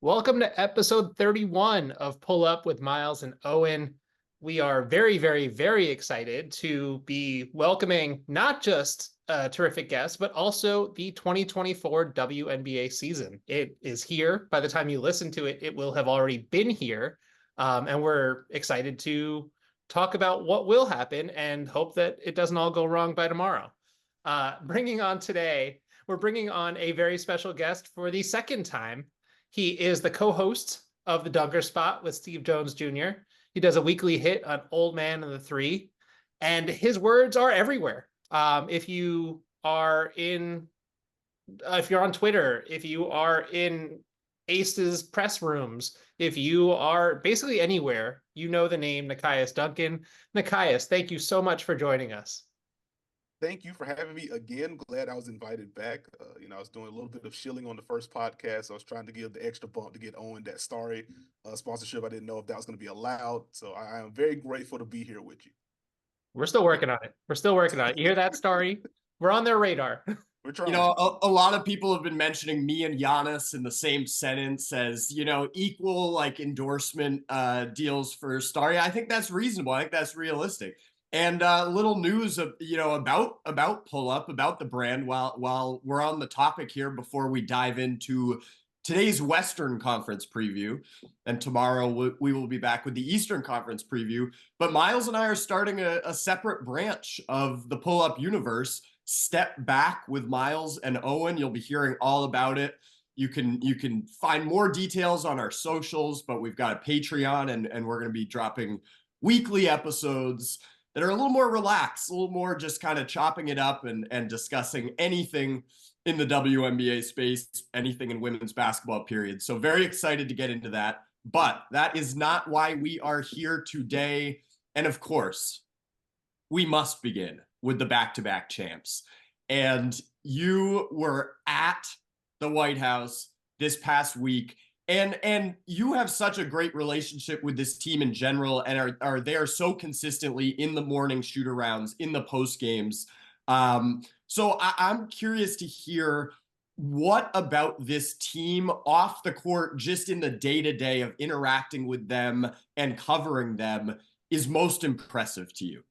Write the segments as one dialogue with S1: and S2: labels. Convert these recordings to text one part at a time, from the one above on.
S1: Welcome to episode 31 of Pull Up with Miles and Owen. We are very, very, very excited to be welcoming not just a terrific guest, but also the 2024 WNBA season. It is here. By the time you listen to it, it will have already been here. And we're excited to talk about what will happen and hope that it doesn't all go wrong by tomorrow. Bringing on today, we're bringing on a very special guest for the second time. He is the co-host of the Dunker Spot with Steve Jones Jr. He does a weekly hit on Old Man and the Three, and his words are everywhere. If you are if you're on Twitter, if you are in Ace's press rooms, if you are basically anywhere, you know the name Nekias Duncan. Nekias, thank you so much for joining us.
S2: Thank you for having me again. Glad I was invited back. I was doing a little bit of shilling on the first podcast. I was trying to give the extra bump to get Owen that Starry sponsorship. I didn't know if that was going to be allowed. So I am very grateful to be here with you.
S1: We're still working on it. We're still working on it. You hear that, Starry? We're on their radar.
S2: We're trying.
S3: A lot of people have been mentioning me and Giannis in the same sentence as, equal like endorsement deals for Starry. I think that's reasonable. I think that's realistic. And little news of about Pull Up, about the brand while we're on the topic here before we dive into today's Western Conference preview, and tomorrow we will be back with the Eastern Conference preview. But Miles and I are starting a separate branch of the Pull Up universe. Step Back with Miles and Owen. You'll be hearing all about it. You can find more details on our socials, but we've got a Patreon, and we're going to be dropping weekly episodes that are a little more relaxed, a little more just kind of chopping it up and discussing anything in the WNBA space, anything in women's basketball, period. So very excited to get into that. But that is not why we are here today. And of course, we must begin with the back-to-back champs. And you were at the White House this past week. And you have such a great relationship with this team in general, and are there so consistently in the morning shoot-arounds, in the post games. So I'm curious to hear what about this team off the court, just in the day-to-day of interacting with them and covering them, is most impressive to you.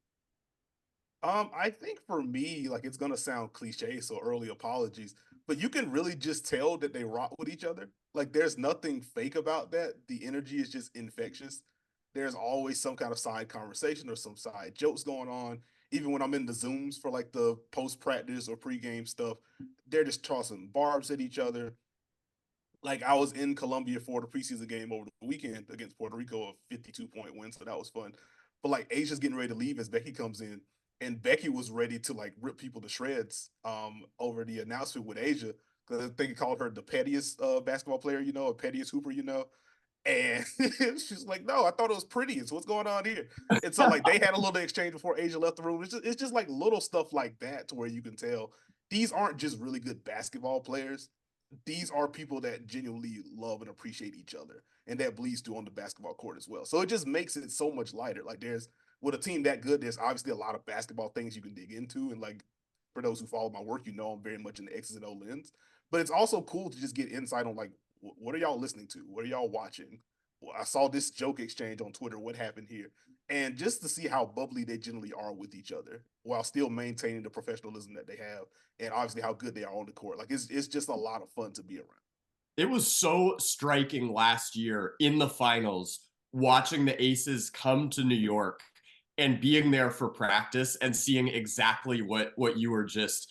S2: I think for me, like, it's gonna sound cliche, so early apologies, but you can really just tell that they rock with each other. Like, there's nothing fake about that. The energy is just infectious. There's always some kind of side conversation or some side jokes going on. Even when I'm in the Zooms for like the post practice or pregame stuff, they're just tossing barbs at each other. Like, I was in Colombia for the preseason game over the weekend against Puerto Rico, a 52-point win, so that was fun. But like, Asia's getting ready to leave as Becky comes in, and Becky was ready to like rip people to shreds over the announcement with Asia, because I think he called her the pettiest basketball player, or pettiest hooper, and she's like, no, I thought it was prettiest. What's going on here? And so like, they had a little exchange before Asia left the room. It's just like little stuff like that, to where you can tell these aren't just really good basketball players. These are people that genuinely love and appreciate each other, and that bleeds through on the basketball court as well. So it just makes it so much lighter. Like, with a team that good, there's obviously a lot of basketball things you can dig into. And like, for those who follow my work, I'm very much in the X's and O lens. But it's also cool to just get insight on like, what are y'all listening to? What are y'all watching? Well, I saw this joke exchange on Twitter. What happened here? And just to see how bubbly they generally are with each other while still maintaining the professionalism that they have, and obviously how good they are on the court. Like, it's just a lot of fun to be around.
S3: It was so striking last year in the finals, watching the Aces come to New York and being there for practice and seeing exactly what you were just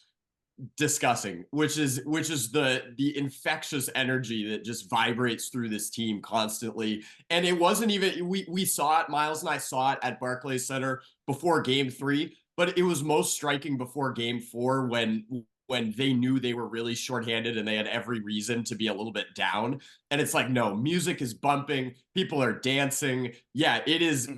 S3: discussing, which is the infectious energy that just vibrates through this team constantly. And it wasn't even, we saw it, Miles and I saw it at Barclays Center before game 3, but it was most striking before game 4 when they knew they were really shorthanded and they had every reason to be a little bit down. And it's like, no, music is bumping, people are dancing. Yeah, it is.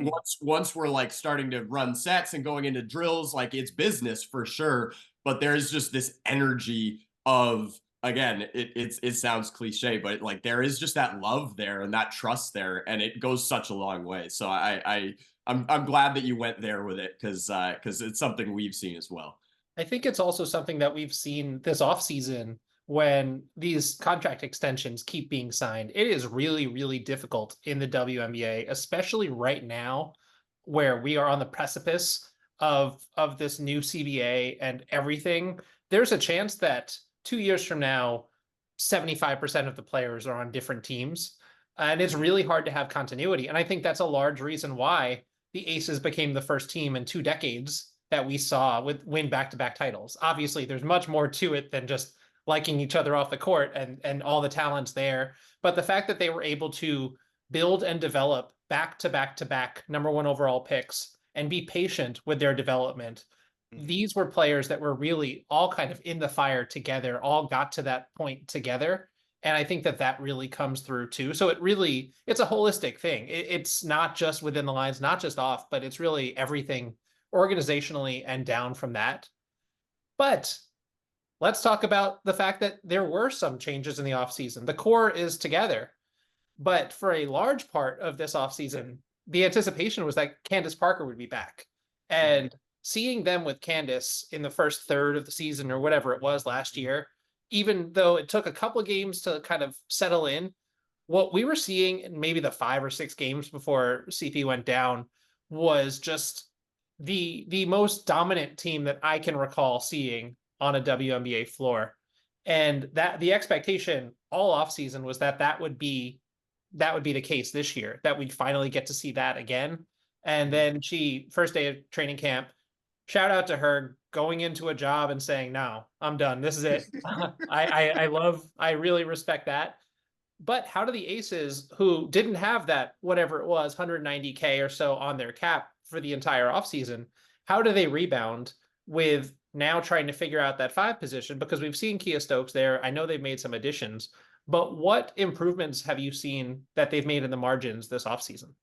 S3: Once we're like starting to run sets and going into drills, like, it's business for sure. But there's just this energy of, again, it sounds cliche, but like, there is just that love there and that trust there, and it goes such a long way. So I'm glad that you went there with it, because it's something we've seen as well.
S1: I think it's also something that we've seen this offseason when these contract extensions keep being signed. It is really, really difficult in the WNBA, especially right now, where we are on the precipice of this new CBA and everything. There's a chance that 2 years from now, 75% of the players are on different teams. And it's really hard to have continuity. And I think that's a large reason why the Aces became the first team in 2 decades that we saw win back-to-back titles. Obviously, there's much more to it than just liking each other off the court and all the talents there. But the fact that they were able to build and develop back-to-back number 1 overall picks and be patient with their development, these were players that were really all kind of in the fire together, all got to that point together. And I think that that really comes through too. So it's a holistic thing. It's not just within the lines, not just off, but it's really everything organizationally and down from that. But let's talk about the fact that there were some changes in the offseason. The core is together. But for a large part of this offseason, the anticipation was that Candace Parker would be back. And seeing them with Candace in the first third of the season or whatever it was last year, even though it took a couple of games to kind of settle in, what we were seeing in maybe the 5 or 6 games before CP went down was just the most dominant team that I can recall seeing on a WNBA floor. And that the expectation all offseason was that that would be the case this year, that we'd finally get to see that again. And then first day of training camp, shout out to her going into a job and saying, no, I'm done. This is it. I really respect that. But how do the Aces, who didn't have that, whatever it was, 190K or so on their cap for the entire offseason, how do they rebound with now trying to figure out that 5 position? Because we've seen Kia Stokes there. I know they've made some additions, but what improvements have you seen that they've made in the margins this offseason?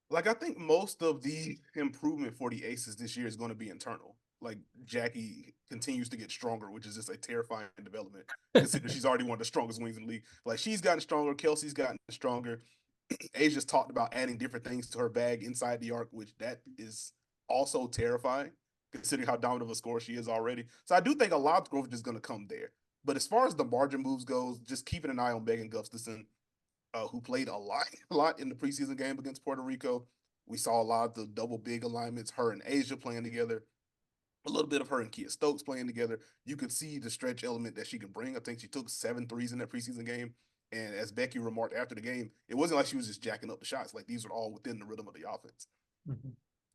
S2: Like, I think most of the improvement for the Aces this year is going to be internal. Like, Jackie continues to get stronger, which is just a terrifying development, considering she's already one of the strongest wings in the league. Like, she's gotten stronger. Kelsey's gotten stronger. Asia's talked about adding different things to her bag inside the arc, which that is also terrifying, considering how dominant of a scorer she is already. So I do think a lot of growth is going to come there. But as far as the margin moves goes, just keeping an eye on Megan Gustafson, who played a lot in the preseason game against Puerto Rico. We saw a lot of the double big alignments, her and Asia playing together, a little bit of her and Kia Stokes playing together. You could see the stretch element that she can bring. I think she took 7 threes in that preseason game. And as Becky remarked after the game, it wasn't like she was just jacking up the shots. Like, these were all within the rhythm of the offense. Mm-hmm.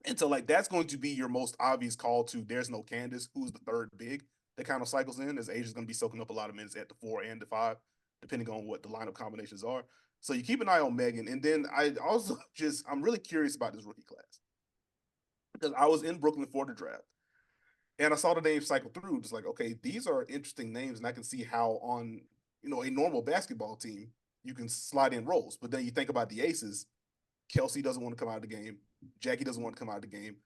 S2: And so, like, that's going to be your most obvious call to there's no Candace, who's the third big that kind of cycles in, as Asia's going to be soaking up a lot of minutes at the 4 and the 5, depending on what the lineup combinations are. So you keep an eye on Megan. And then I'm really curious about this rookie class, because I was in Brooklyn for the draft and I saw the names cycle through. Just like, okay, these are interesting names. And I can see how on, a normal basketball team, you can slide in roles. But then you think about the Aces, Kelsey doesn't want to come out of the game. Jackie doesn't want to come out of the game.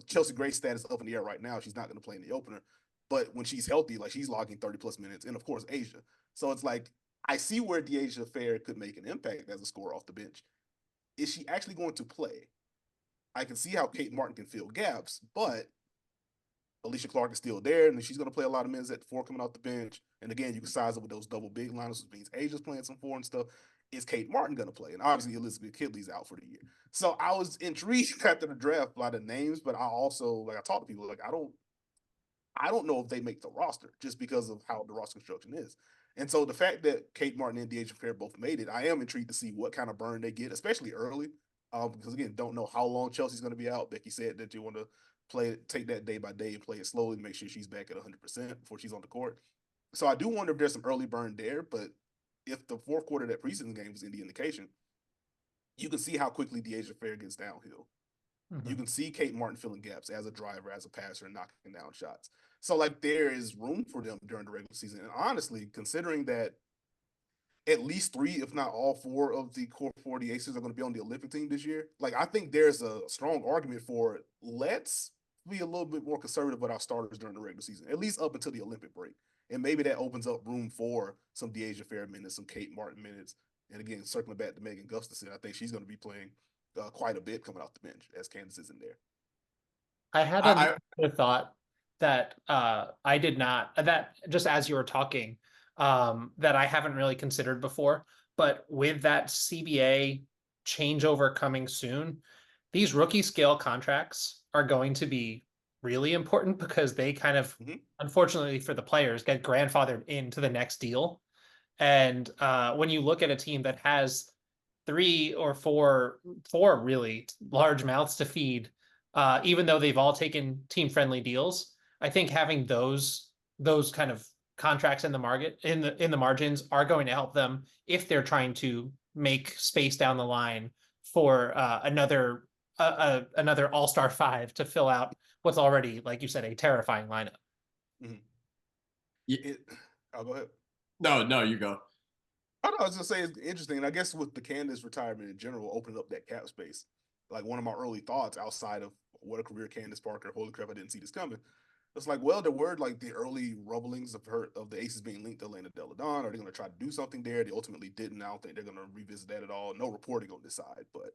S2: Chelsea Gray's status up in the air right now. She's not going to play in the opener. But when she's healthy, like, she's logging 30+ minutes. And of course, Asia. So it's like, I see where Deasia Fair could make an impact as a scorer off the bench. Is she actually going to play? I can see how Kate Martin can fill gaps, but Alicia Clark is still there, and she's going to play a lot of minutes at the 4 coming off the bench. And again, you can size up with those double big lineups, which means Asia's playing some 4 and stuff. Is Kate Martin going to play? And obviously, Elizabeth Kidley's out for the year. So I was intrigued after the draft by the names, but I also, like, I talked to people, like, I don't know if they make the roster just because of how the roster construction is. And so the fact that Kate Martin and Deasia Fair both made it, I am intrigued to see what kind of burn they get, especially early. Because again, don't know how long Chelsea's going to be out. Becky said that you want to take that day by day and play it slowly to make sure she's back at 100% before she's on the court. So I do wonder if there's some early burn there. But if the fourth quarter of that preseason game was any indication, you can see how quickly Deasia Fair gets downhill. Mm-hmm. You can see Kate Martin filling gaps as a driver, as a passer, and knocking down shots. So, like, there is room for them during the regular season. And honestly, considering that at least 3, if not all 4 of the core 40 Aces are going to be on the Olympic team this year, like, I think there's a strong argument for let's be a little bit more conservative with our starters during the regular season, at least up until the Olympic break. And maybe that opens up room for some Deasia Fair minutes, some Kate Martin minutes. And again, circling back to Megan Gustafson, I think she's going to be playing quite a bit coming off the bench as Candace is in there.
S1: I had another thought that I did not, that just as you were talking, that I haven't really considered before. But with that CBA changeover coming soon, these rookie scale contracts are going to be really important because they kind of, unfortunately for the players, get grandfathered into the next deal. And when you look at a team that has three or four really large mouths to feed, even though they've all taken team-friendly deals, I think having those kind of contracts in the market in the margins are going to help them if they're trying to make space down the line for another All-Star five to fill out what's already, like you said, a terrifying lineup.
S2: I'll go ahead.
S3: No, you go.
S2: I don't know, I was gonna say it's interesting, and I guess with the Candace retirement in general, opening up that cap space. Like one of my early thoughts outside of what a career Candace Parker, holy crap, I didn't see this coming. It's like, well, there were like the early rumblings of the Aces being linked to Elena Delle Donne. Are they going to try to do something there? They ultimately didn't. I don't think they're going to revisit that at all. No reporting on this side, but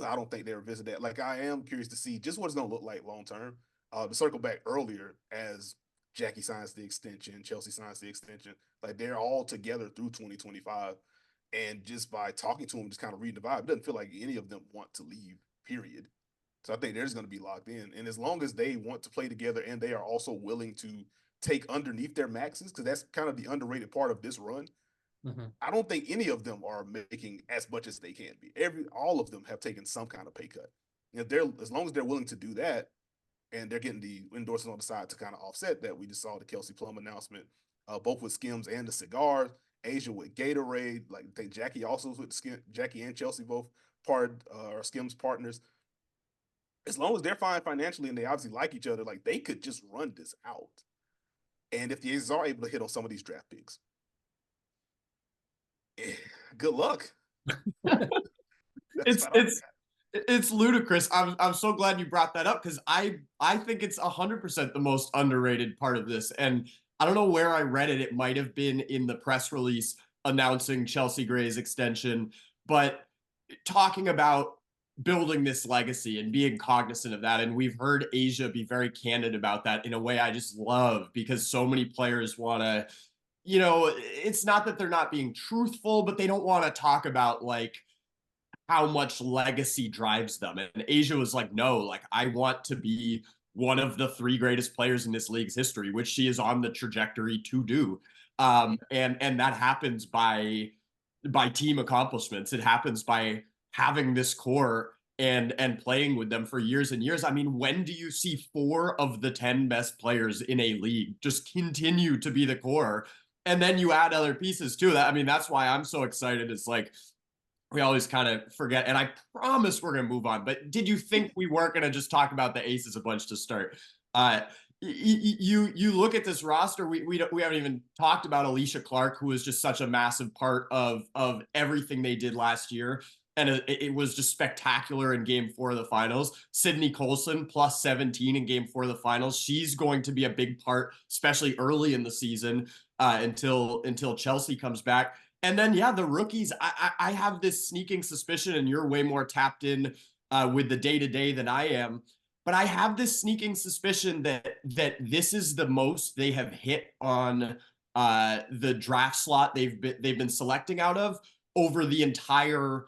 S2: I don't think they revisit that. Like, I am curious to see just what it's going to look like long term. To circle back earlier, as Jackie signs the extension, Chelsea signs the extension, like they're all together through 2025. And just by talking to them, just kind of reading the vibe, it doesn't feel like any of them want to leave, period. So I think they're just going to be locked in. And as long as they want to play together and they are also willing to take underneath their maxes, because that's kind of the underrated part of this run, I don't think any of them are making as much as they can be. All of them have taken some kind of pay cut. And if they're, as long as they're willing to do that, and they're getting the endorsements on the side to kind of offset that, we just saw the Kelsey Plum announcement, both with Skims and the cigars. Asia with Gatorade. Like I think Jackie also was with Jackie and Chelsea both are Skims partners. As long as they're fine financially and they obviously like each other, like they could just run this out. And if the Aces are able to hit on some of these draft picks, good luck.
S3: It's ludicrous. I'm so glad you brought that up because I think it's 100% the most underrated part of this. And I don't know where I read it. It might have been in the press release announcing Chelsea Gray's extension, but talking about building this legacy and being cognizant of that. And we've heard Asia be very candid about that in a way I just love because so many players want to, it's not that they're not being truthful, but they don't want to talk about like how much legacy drives them. And Asia was like, no, like I want to be one of the three greatest players in this league's history, which she is on the trajectory to do. And that happens by team accomplishments. It happens by having this core and playing with them for years and years. I mean, when do you see 4 of the 10 best players in a league just continue to be the core? And then you add other pieces to that. I mean, that's why I'm so excited. It's like, we always kind of forget, and I promise we're going to move on. But did you think we weren't going to just talk about the Aces a bunch to start? You look at this roster. We haven't even talked about Alicia Clark, who was just such a massive part of everything they did last year, and it was just spectacular in Game 4 of the finals. Sydney Colson plus 17 in Game 4 of the finals. She's going to be a big part, especially early in the season until Chelsea comes back. And then, yeah, the rookies, I have this sneaking suspicion, and you're way more tapped in with the day-to-day than I am, but I have this sneaking suspicion that this is the most they have hit on the draft slot they've been selecting out of over the entire,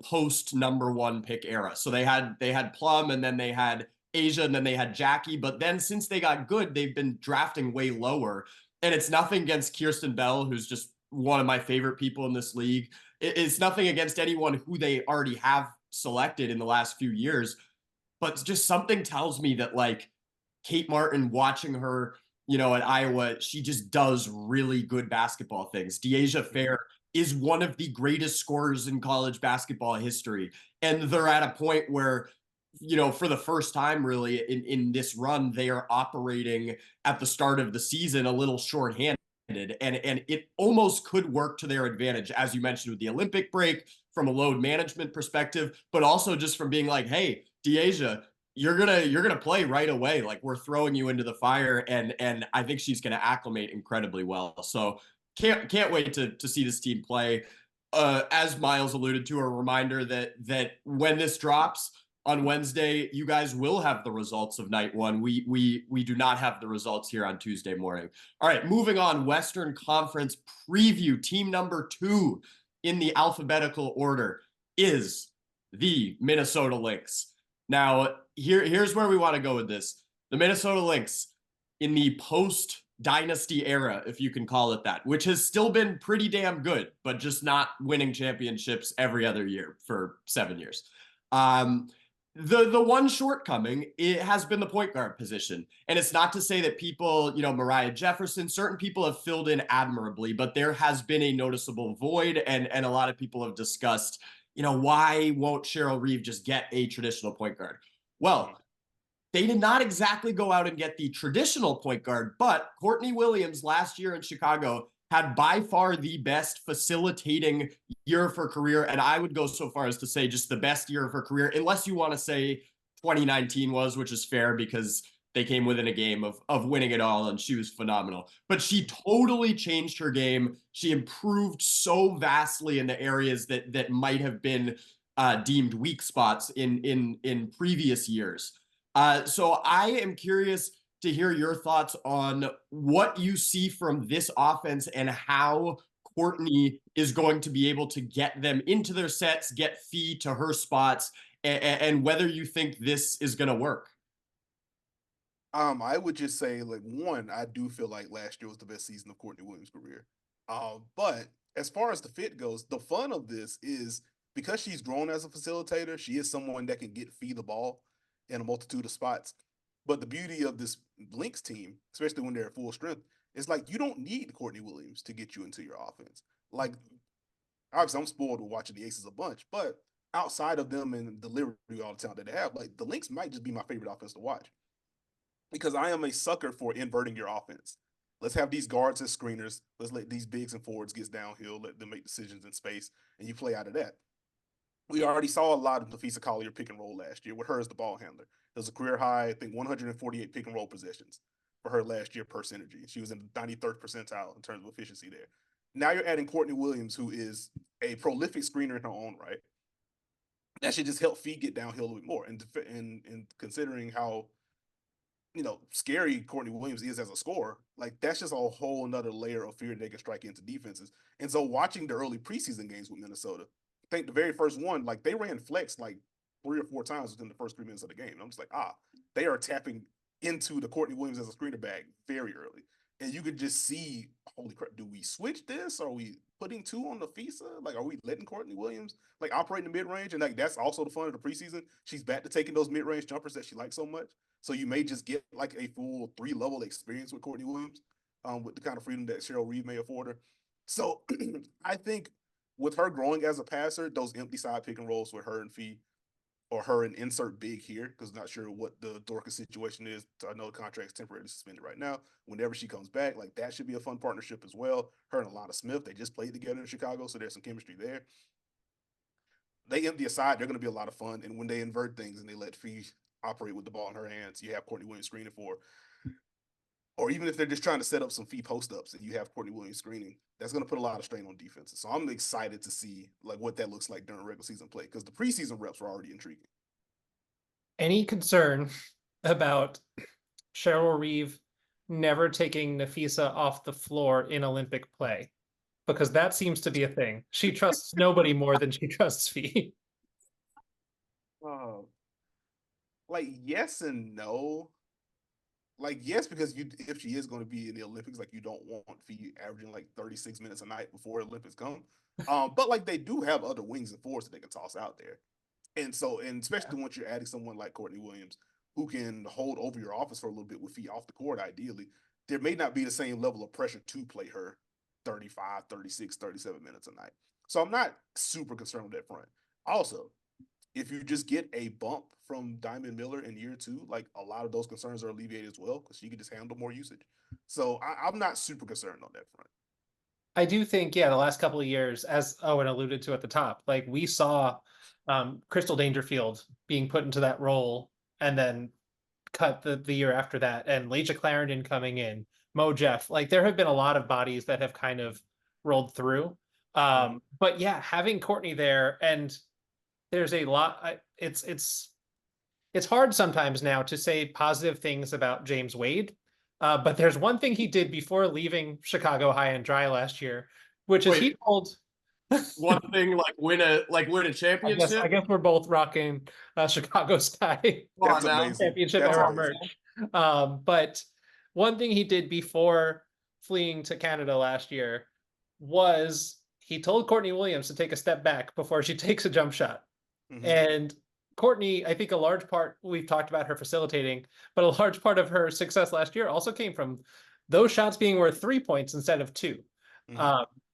S3: post number 1 pick era. So they had Plum, and then they had Asia, and then they had Jackie. But then since they got good, they've been drafting way lower. And it's nothing against Kirsten Bell, who's just one of my favorite people in this league. It's nothing against anyone who they already have selected in the last few years, but just something tells me that like Kate Martin, watching her, at Iowa, she just does really good basketball things. Deasia Fair is one of the greatest scorers in college basketball history. And they're at a point where, for the first time really in this run, they are operating at the start of the season a little shorthanded. And it almost could work to their advantage, as you mentioned, with the Olympic break from a load management perspective, but also just from being like, hey, Deasia, you're gonna play right away. Like we're throwing you into the fire, and I think she's gonna acclimate incredibly well. So can't wait to see this team play. As Miles alluded to, a reminder that when this drops, on Wednesday, you guys will have the results of night one. We do not have the results here on Tuesday morning. All right, moving on. Western Conference preview. Team number 2 in the alphabetical order is the Minnesota Lynx. Now, here's where we want to go with this. The Minnesota Lynx in the post-dynasty era, if you can call it that, which has still been pretty damn good, but just not winning championships every other year for 7 years. The one shortcoming, it has been the point guard position. And it's not to say that people, Mariah Jefferson, certain people have filled in admirably, but there has been a noticeable void. And a lot of people have discussed, why won't Cheryl Reeve just get a traditional point guard? Well, they did not exactly go out and get the traditional point guard, but Courtney Williams last year in Chicago had by far the best facilitating year of her career. And I would go so far as to say just the best year of her career, unless you want to say 2019 was, which is fair because they came within a game of winning it all and she was phenomenal. But she totally changed her game. She improved so vastly in the areas that might have been deemed weak spots in previous years. So I am curious to hear your thoughts on what you see from this offense and how Courtney is going to be able to get them into their sets, get Fee to her spots, and whether you think this is going to work.
S2: I would just say, like, one, I do feel like last year was the best season of Courtney Williams' career. But as far as the fit goes, the fun of this is because she's grown as a facilitator, she is someone that can get Fee the ball in a multitude of spots. But the beauty of this Lynx team, especially when they're at full strength, is like you don't need Courtney Williams to get you into your offense. Like, obviously, I'm spoiled with watching the Aces a bunch, but outside of them and the delivery, all the talent that they have, like the Lynx might just be my favorite offense to watch because I am a sucker for inverting your offense. Let's have these guards as screeners. Let's let these bigs and forwards get downhill, let them make decisions in space, and you play out of that. We already saw a lot of Nafisa Collier pick and roll last year with her as the ball handler. It was a career high, I think 148 pick and roll possessions for her last year per synergy. She was in the 93rd percentile in terms of efficiency there. Now you're adding Courtney Williams, who is a prolific screener in her own right. That should just help Fee get downhill a little bit more. And considering how scary Courtney Williams is as a scorer, like that's just a whole nother layer of fear they can strike into defenses. And so watching the early preseason games with Minnesota, I think the very first one, like they ran flex like 3 or 4 times within the first 3 minutes of the game. And I'm just like, they are tapping into the Courtney Williams as a screener bag very early. And you could just see, holy crap, do we switch this? Are we putting 2 on the FISA? Like, are we letting Courtney Williams like operate in the mid-range? And like that's also the fun of the preseason. She's back to taking those mid-range jumpers that she likes so much. So you may just get like a full 3-level experience with Courtney Williams, with the kind of freedom that Cheryl Reeve may afford her. So I think with her growing as a passer, those empty side pick and rolls with her and Fee, or her and insert big here, because not sure what the Dorcas situation is. I know the contract's temporarily suspended right now. Whenever she comes back, like that should be a fun partnership as well. Her and Alana Smith, they just played together in Chicago, so there's some chemistry there. They empty aside, they're going to be a lot of fun. And when they invert things and they let Fee operate with the ball in her hands, you have Courtney Williams screening for, or even if they're just trying to set up some Fee post-ups and you have Courtney Williams screening, that's going to put a lot of strain on defenses. So I'm excited to see like what that looks like during regular season play, because the preseason reps were already intriguing.
S1: Any concern about Cheryl Reeve never taking Nafisa off the floor in Olympic play? Because that seems to be a thing. She trusts nobody more than she trusts Fee.
S2: Like yes and no. Like yes, because if she is going to be in the Olympics, like you don't want Fee averaging like 36 minutes a night before the Olympics come. But like they do have other wings and forwards that they can toss out there. And so, and especially once you're adding someone like Courtney Williams, who can hold over your offense for a little bit with Fee off the court, ideally, there may not be the same level of pressure to play her 35, 36, 37 minutes a night. So I'm not super concerned with that front. Also, if you just get a bump from Diamond Miller in year 2, like a lot of those concerns are alleviated as well, because she can just handle more usage. So I'm not super concerned on that front.
S1: I do think, the last couple of years, as Owen alluded to at the top, like we saw Crystal Dangerfield being put into that role and then cut the year after that, and Laja Clarendon coming in, Mo Jeff, like there have been a lot of bodies that have kind of rolled through. But yeah, having Courtney there, and there's a lot, it's it's hard sometimes now to say positive things about James Wade. But there's one thing he did before leaving Chicago high and dry last year, which is he
S3: Wait,
S1: told.
S3: one thing like win a championship?
S1: I guess we're both rocking Chicago Sky
S3: Come
S2: That's
S3: on now.
S2: amazing.
S1: championship
S2: That's
S1: era
S2: amazing.
S1: merch. But one thing he did before fleeing to Canada last year was he told Courtney Williams to take a step back before she takes a jump shot. And Courtney, I think a large part, we've talked about her facilitating, but a large part of her success last year also came from those shots being worth 3 points instead of 2.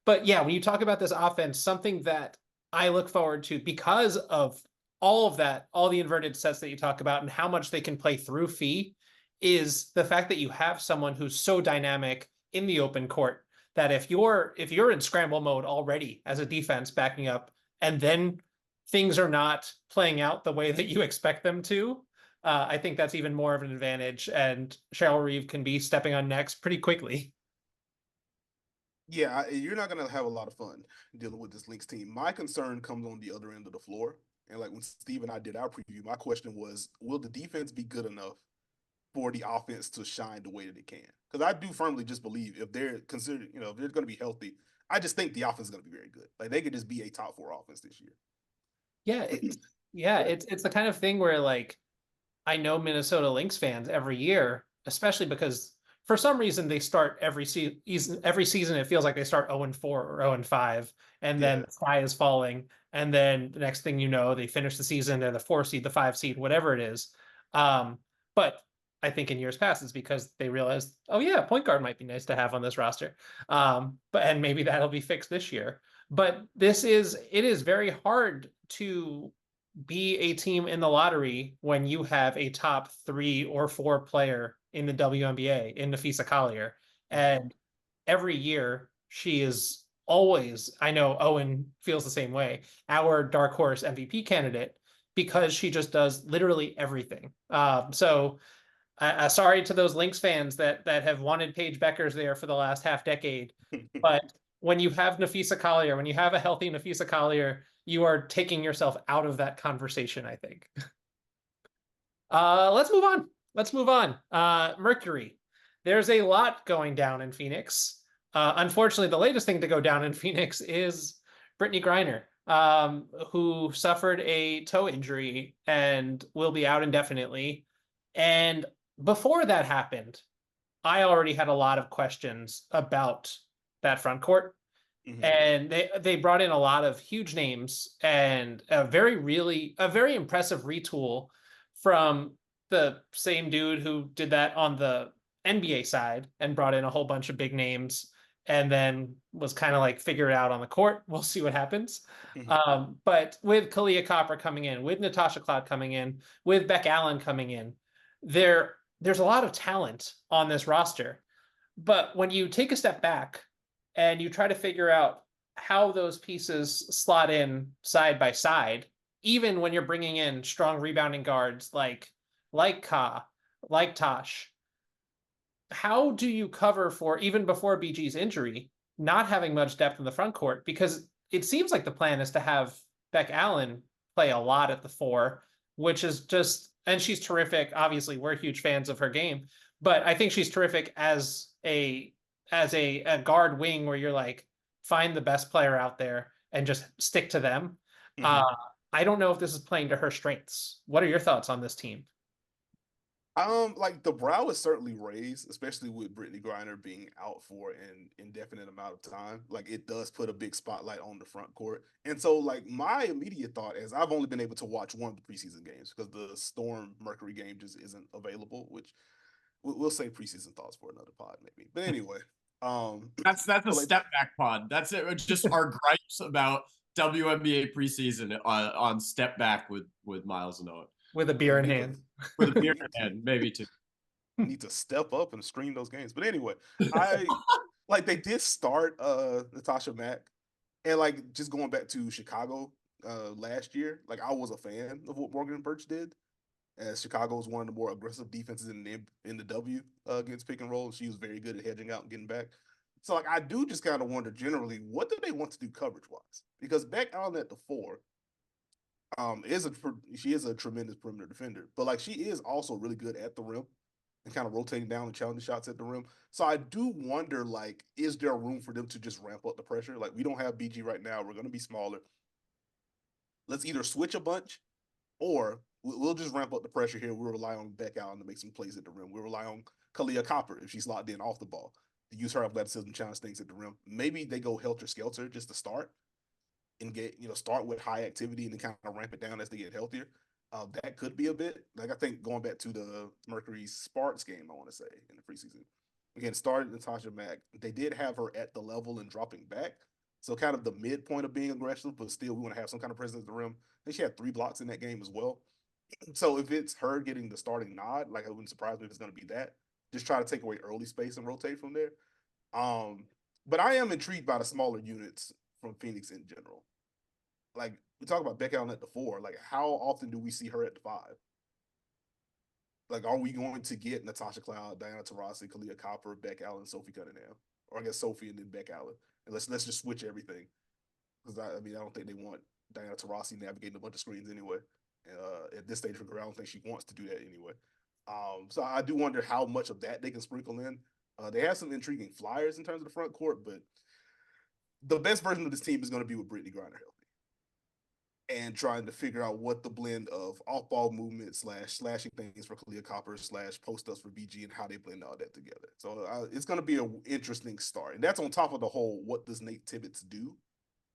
S1: But yeah, when you talk about this offense, something that I look forward to because of all of that, all the inverted sets that you talk about and how much they can play through Fee is the fact that you have someone who's so dynamic in the open court that if you're in scramble mode already as a defense backing up and then things are not playing out the way that you expect them to, I think that's even more of an advantage. And Cheryl Reeve can be stepping on necks pretty quickly.
S2: Yeah, you're not gonna have a lot of fun dealing with this Lynx team. My concern comes on the other end of the floor. And like when Steve and I did our preview, my question was, will the defense be good enough for the offense to shine the way that it can? Because I do firmly just believe if they're considered, if they're going to be healthy, I just think the offense is going to be very good. Like they could just be a top 4 offense this year.
S1: It's the kind of thing where like I know Minnesota Lynx fans every year, especially because for some reason they start every season. Every season it feels like they start 0-4 or 0-5, and then the sky is falling, and then the next thing you know, they finish the season they're the 4 seed, the 5 seed, whatever it is. But I think in years past it's because they realized, oh yeah, point guard might be nice to have on this roster. And maybe that'll be fixed this year. But it is very hard to be a team in the lottery when you have a top 3 or 4 player in the WNBA in Nekias Collier. And every year she is always, I know Owen feels the same way, our dark horse MVP candidate because she just does literally everything. Sorry to those Lynx fans that have wanted Paige Beckers there for the last half decade, but when you have Nekias Collier, when you have a healthy Nekias Collier, you are taking yourself out of that conversation, I think. Let's move on. Mercury. There's a lot going down in Phoenix. Unfortunately, the latest thing to go down in Phoenix is Brittany Griner, who suffered a toe injury and will be out indefinitely. And before that happened, I already had a lot of questions about that front court. And they brought in a lot of huge names and a very impressive retool from the same dude who did that on the NBA side and brought in a whole bunch of big names and then was kind of like figure it out on the court. We'll see what happens. But with Kalia Copper coming in, with Natasha Cloud coming in, with Beck Allen coming in, there's a lot of talent on this roster. But when you take a step back and you try to figure out how those pieces slot in side by side, even when you're bringing in strong rebounding guards like Ka, like Tosh, how do you cover for, even before BG's injury, not having much depth in the front court? Because it seems like the plan is to have Beck Allen play a lot at the 4, which is just, and she's terrific. Obviously, we're huge fans of her game, but I think she's terrific as a guard wing where you're like, find the best player out there and just stick to them. I don't know if this is playing to her strengths. What are your thoughts on this team?
S2: Like the brow is certainly raised, especially with Brittany Griner being out for an indefinite amount of time. Like it does put a big spotlight on the front court. And so like my immediate thought is I've only been able to watch one of the preseason games because the Storm Mercury game just isn't available, which we'll save preseason thoughts for another pod maybe. But anyway,
S3: that's a
S2: like,
S3: step back pod. That's it. Just our gripes about WNBA preseason on step back with Miles and Owen.
S1: With a beer in hand.
S3: With a beer in hand, maybe too.
S2: Need to step up and stream those games. But anyway, like they did start Natasha Mack, and like just going back to Chicago last year, like I was a fan of what Morgan Birch did, as Chicago was one of the more aggressive defenses in the W against pick and roll. She was very good at hedging out and getting back. So like I do just kind of wonder generally what do they want to do coverage wise, because Beck Allen at the 4, She is a tremendous perimeter defender, but like she is also really good at the rim and kind of rotating down and challenging shots at the rim. So I do wonder, like, is there room for them to just ramp up the pressure? Like, we don't have BG right now. We're going to be smaller. Let's either switch a bunch or we'll just ramp up the pressure here. We'll rely on Beck Allen to make some plays at the rim. We'll rely on Kalia Copper if she's locked in off the ball to use her athleticism to challenge things at the rim. Maybe they go helter skelter just to start and get, start with high activity and then kind of ramp it down as they get healthier. That could be a bit like, I think going back to the Mercury Sparks game, I want to say in the preseason. Again, started Natasha Mack. They did have her at the level and dropping back. So kind of the midpoint of being aggressive, but still we want to have some kind of presence at the rim. I think she had 3 blocks in that game as well. So if it's her getting the starting nod, like, it wouldn't surprise me if it's going to be that. Just try to take away early space and rotate from there. But I am intrigued by the smaller units from Phoenix in general. Like, we talk about Beck Allen at the 4. Like, how often do we see her at the 5? Like, are we going to get Natasha Cloud, Diana Taurasi, Kalia Copper, Beck Allen, Sophie Cunningham, or I guess Sophie and then Beck Allen? And let's just switch everything, because I don't think they want Diana Taurasi navigating a bunch of screens anyway. At this stage of her career, I don't think she wants to do that anyway. So I do wonder how much of that they can sprinkle in. They have some intriguing flyers in terms of the front court, but the best version of this team is going to be with Brittany Griner healthy and trying to figure out what the blend of off-ball movement / slashing things for Kalia Copper / post-ups for BG and how they blend all that together. So it's going to be an interesting start. And that's on top of the whole what does Nate Tibbetts do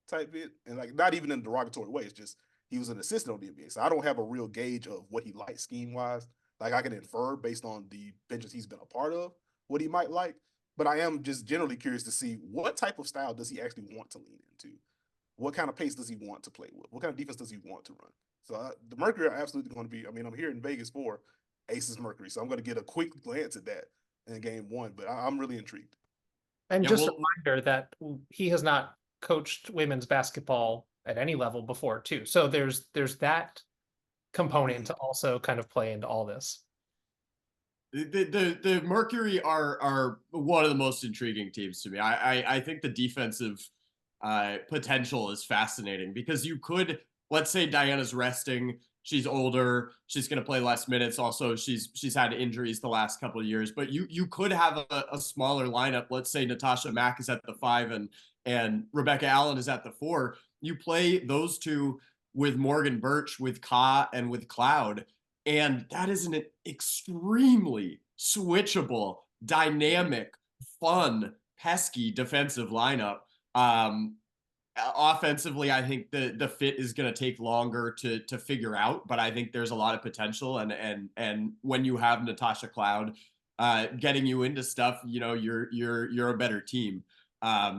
S2: type bit. And like, not even in a derogatory way. It's just he was an assistant on the NBA. So I don't have a real gauge of what he likes scheme-wise. Like, I can infer based on the benches he's been a part of what he might like. But I am just generally curious to see what type of style does he actually want to lean into? What kind of pace does he want to play with? What kind of defense does he want to run? So the Mercury are absolutely going to be, I'm here in Vegas for Aces Mercury. So I'm going to get a quick glance at that in game 1, but I'm really intrigued.
S1: And just a reminder that he has not coached women's basketball at any level before too. So there's that component to also kind of play into all this.
S3: The Mercury are one of the most intriguing teams to me. I think the defensive potential is fascinating, because you could, let's say Diana's resting, she's older, she's going to play less minutes. Also, she's had injuries the last couple of years, but you could have a smaller lineup. Let's say Natasha Mack is at the 5 and Rebecca Allen is at the 4. You play those two with Morgan Birch, with Ka, and with Cloud, and that is an extremely switchable, dynamic, fun, pesky defensive lineup. Offensively, I think the fit is going to take longer to figure out, but I think there's a lot of potential. And when you have Natasha Cloud getting you into stuff, you're a better team.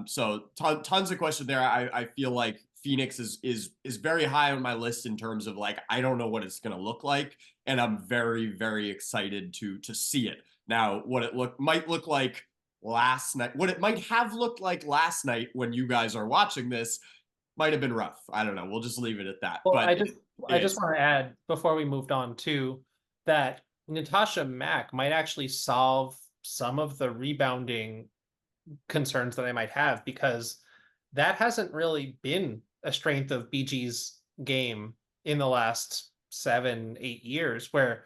S3: So tons of questions there. I feel like Phoenix is very high on my list in terms of, like, I don't know what it's going to look like, and I'm very, very excited to see it. Now, what it might look like last night, what it might have looked like last night when you guys are watching this, might have been rough. I don't know. We'll just leave it at that.
S1: Well,
S3: but
S1: I just want to add, before we moved on too, that Natasha Mack might actually solve some of the rebounding concerns that I might have, because that hasn't really been a strength of BG's game in the last 7-8 years, where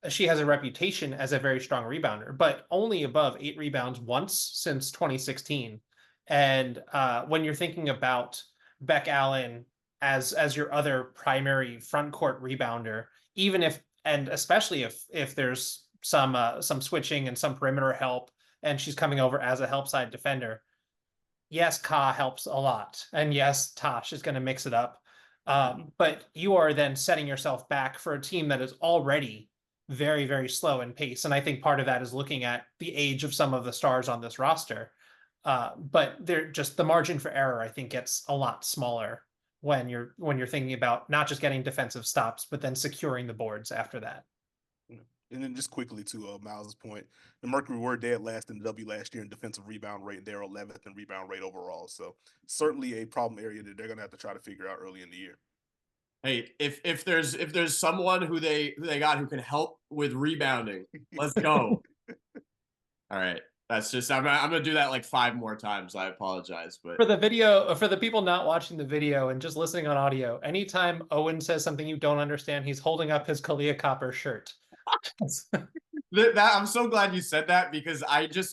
S1: she has a reputation as a very strong rebounder, but only above 8 rebounds once since 2016. And when you're thinking about Beck Allen as your other primary front court rebounder, even if, and especially if there's some switching and some perimeter help, and she's coming over as a help side defender, yes, Ka helps a lot, and yes, Tosh is going to mix it up. But you are then setting yourself back for a team that is already very, very slow in pace. And I think part of that is looking at the age of some of the stars on this roster. But they're just, the margin for error, I think, gets a lot smaller when you're thinking about not just getting defensive stops, but then securing the boards after that.
S2: And then just quickly to Miles's point, the Mercury were dead last in the W last year in defensive rebound rate. They're 11th in rebound rate overall. So certainly a problem area that they're going to have to try to figure out early in the year.
S3: Hey, if there's someone who they got who can help with rebounding, let's go. All right. That's just I'm gonna do that like 5 more times. I apologize, but
S1: For the video, for the people not watching the video and just listening on audio, anytime Owen says something you don't understand, he's holding up his Kalia Copper shirt.
S3: that I'm so glad you said that, because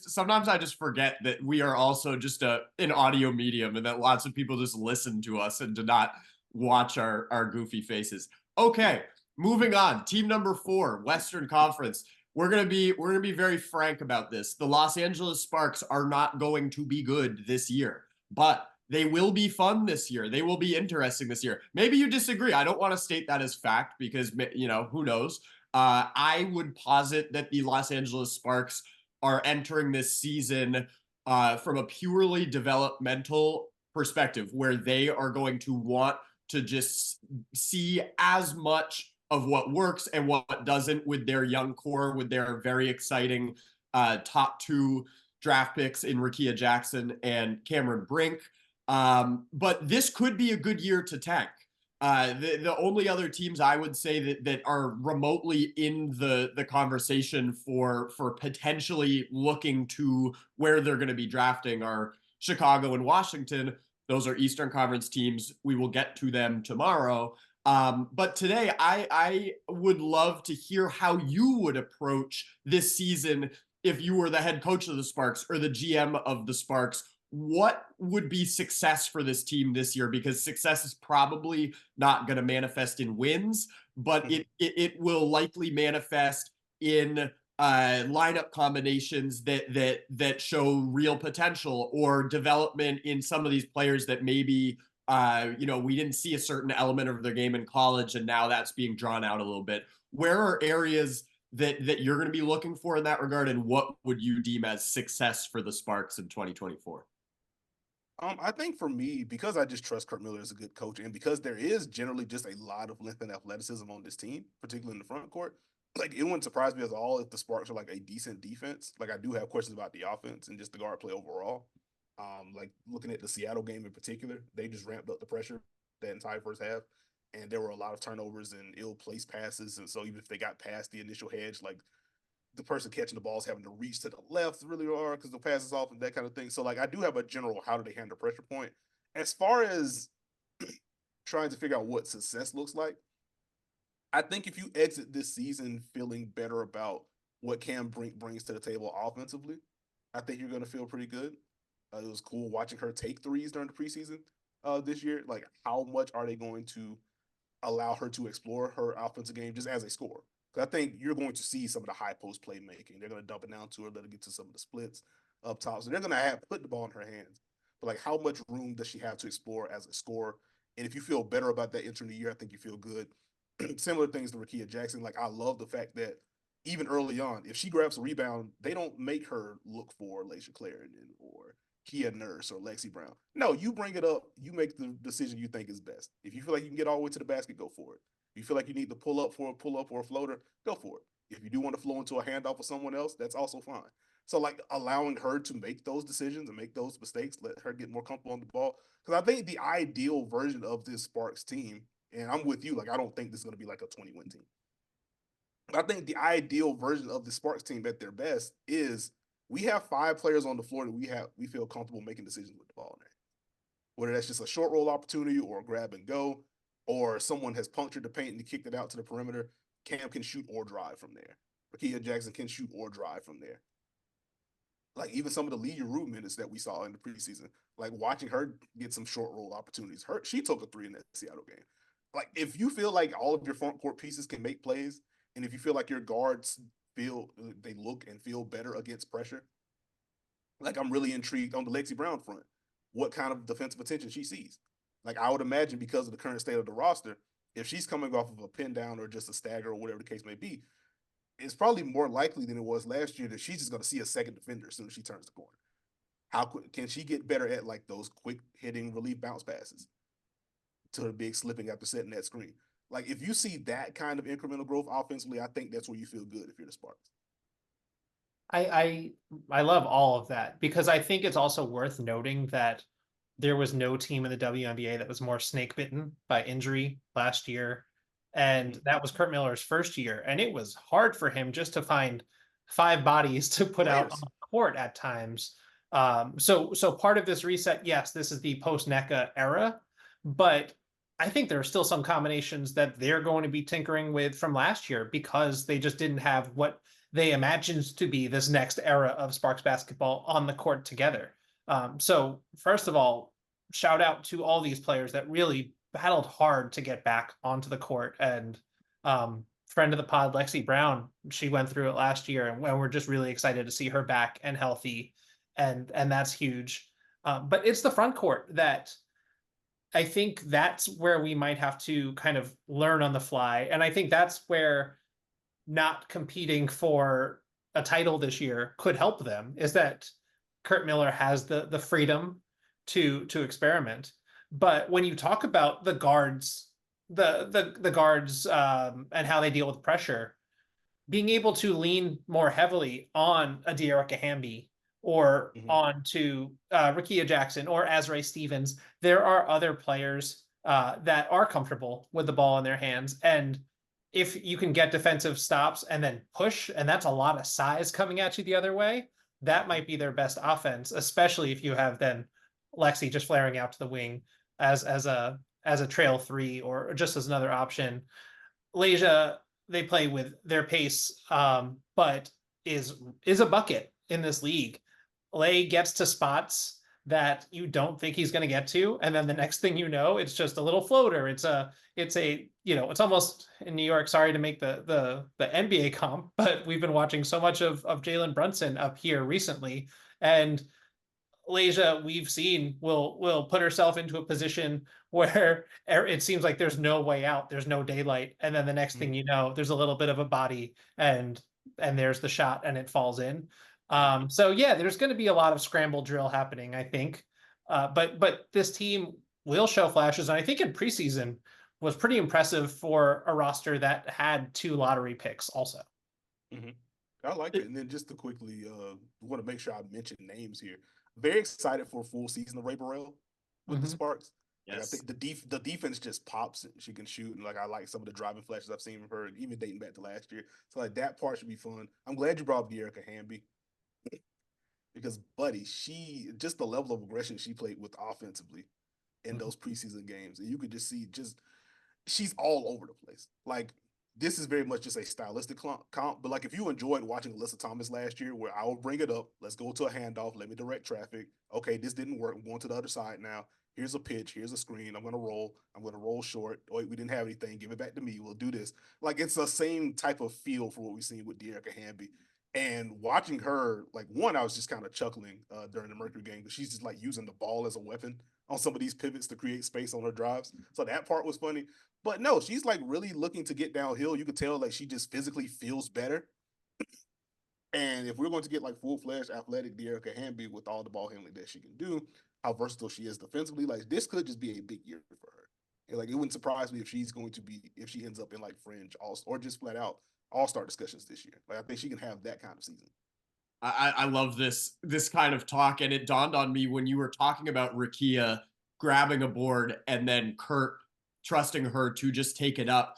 S3: sometimes I just forget that we are also just an audio medium, and that lots of people just listen to us and do not watch our goofy faces. Okay, moving on. Team number 4, Western Conference. We're gonna be very frank about this. The Los Angeles Sparks are not going to be good this year, but they will be fun this year. They will be interesting this year. Maybe you disagree. I don't want to state that as fact, because who knows. I would posit that the Los Angeles Sparks are entering this season from a purely developmental perspective, where they are going to want to just see as much of what works and what doesn't with their young core, with their very exciting top 2 draft picks in Nekias Jackson and Cameron Brink. But this could be a good year to tank. The only other teams I would say that are remotely in the conversation for potentially looking to where they're going to be drafting are Chicago and Washington. Those are Eastern Conference teams. We will get to them tomorrow. But today, I would love to hear how you would approach this season if you were the head coach of the Sparks or the GM of the Sparks. What would be success for this team this year? Because success is probably not going to manifest in wins, but it will likely manifest in lineup combinations that show real potential, or development in some of these players that maybe we didn't see a certain element of their game in college, and now that's being drawn out a little bit. Where are areas that you're going to be looking for in that regard, and what would you deem as success for the Sparks in 2024?
S2: I think for me, because I just trust Kurt Miller as a good coach, and because there is generally just a lot of length and athleticism on this team, particularly in the front court, like it wouldn't surprise me at all if the Sparks are like a decent defense. Like I do have questions about the offense and just the guard play overall. Like looking at the Seattle game in particular, they just ramped up the pressure that entire first half, and there were a lot of turnovers and ill-placed passes. And so even if they got past the initial hedge, like the person catching the ball is having to reach to the left really hard because the pass is off and that kind of thing. So like I do have a general how do they handle pressure point. As far as trying to figure out what success looks like, I think if you exit this season feeling better about what Cam Brink brings to the table offensively, I think you're going to feel pretty good. It was cool watching her take threes during the preseason this year. Like, how much are they going to allow her to explore her offensive game just as a scorer? Because I think you're going to see some of the high post playmaking. They're going to dump it down to her, let her get to some of the splits up top. So they're going to have put the ball in her hands. But like, how much room does she have to explore as a scorer? And if you feel better about that entering the year, I think you feel good. Similar things to Nekias Jackson. Like, I love the fact that even early on, if she grabs a rebound, they don't make her look for Laisha Clarendon or Kia Nurse or Lexi Brown. No, you bring it up. You make the decision you think is best. If you feel like you can get all the way to the basket, go for it. If you feel like you need to pull up or a floater, go for it. If you do want to flow into a handoff with someone else, that's also fine. So like allowing her to make those decisions and make those mistakes, let her get more comfortable on the ball. Because I think the ideal version of this Sparks team, and I'm with you, like I don't think this is going to be like a 20-win team. I think the ideal version of the Sparks team at their best is we have 5 players on the floor that we feel comfortable making decisions with the ball in. Whether that's just a short roll opportunity or a grab and go, or someone has punctured the paint and kicked it out to the perimeter, Cam can shoot or drive from there. Nekias Jackson can shoot or drive from there. Like even some of the Leah Rue minutes that we saw in the preseason, like watching her get some short roll opportunities. She took a 3 in that Seattle game. Like if you feel like all of your front court pieces can make plays, and if you feel like your guards they look and feel better against pressure, like I'm really intrigued on the Lexi Brown front, what kind of defensive attention she sees. Like I would imagine because of the current state of the roster, if she's coming off of a pin down or just a stagger or whatever the case may be, it's probably more likely than it was last year that she's just going to see a second defender as soon as she turns the corner. How can she get better at like those quick hitting relief bounce passes to the big slipping after setting that screen? Like if you see that kind of incremental growth offensively, I think that's where you feel good if you're the Sparks.
S1: I love all of that, because I think it's also worth noting that there was no team in the WNBA that was more snake bitten by injury last year. And that was Kurt Miller's first year. And it was hard for him just to find 5 bodies to put out on
S2: Players.
S1: court at times. So part of this reset, yes, this is the post-NECA era, but I think there are still some combinations that they're going to be tinkering with from last year because they just didn't have what they imagined to be this next era of Sparks basketball on the court together. So first of all, shout out to all these players that really battled hard to get back onto the court. And friend of the pod, Lexi Brown, she went through it last year, and we're just really excited to see her back and healthy, and that's huge. But it's the front court that I think that's where we might have to kind of learn on the fly, and I think that's where not competing for a title this year could help them, is that Kurt Miller has the freedom to experiment. But when you talk about the guards, the guards and how they deal with pressure, being able to lean more heavily on a De'Erica Hamby or on to Rickea Jackson or Azrae Stevens, there are other players that are comfortable with the ball in their hands. And if you can get defensive stops and then push, and that's a lot of size coming at you the other way, that might be their best offense, especially if you have then Lexi just flaring out to the wing as a trail three or just as another option. Leja, they play with their pace, but is a bucket in this league. Lay gets to spots that you don't think he's going to get to, and then the next thing you know, it's just a little floater. It's it's almost in New York. Sorry to make the NBA comp, but we've been watching so much of Jalen Brunson up here recently, and Leja, we've seen, will put herself into a position where it seems like there's no way out, there's no daylight, and then the next thing you know, there's a little bit of a body, and there's the shot, and it falls in. So yeah, there's going to be a lot of scramble drill happening, I think. But this team will show flashes, and I think in preseason was pretty impressive for a roster that had 2 lottery picks also.
S2: I like it. And then just to quickly want to make sure I mention names here. Very excited for a full season of Ray Burrell with the Sparks. Like, I think the defense just pops. She can shoot, and like I like some of the driving flashes I've seen from her, even dating back to last year. So like that part should be fun. I'm glad you brought up De'Erica Hamby because, buddy, she just the level of aggression she played with offensively in those preseason games, and you could just see she's all over the place. Like, this is very much just a stylistic comp, but like if you enjoyed watching Alyssa Thomas last year, where I will bring it up, let's go to a handoff, let me direct traffic. Okay, this didn't work. I'm going to the other side now. Here's a pitch. Here's a screen. I'm going to roll short. Oh, wait, we didn't have anything. Give it back to me. We'll do this. Like, it's the same type of feel for what we've seen with De'Erica Hamby. And watching her, like, one, I was just kind of chuckling during the Mercury game, because she's just like using the ball as a weapon on some of these pivots to create space on her drives. So that part was funny. But no, she's like really looking to get downhill. You could tell like she just physically feels better. And if we're going to get like full-fledged athletic De'Erica Hamby with all the ball handling that she can do, how versatile she is defensively, like this could just be a big year for her. And like it wouldn't surprise me if she ends up in like fringe or just flat out all-star discussions this year. Like I think she can have that kind of season.
S3: I love this kind of talk, and it dawned on me when you were talking about Rickea grabbing a board and then Kurt trusting her to just take it up.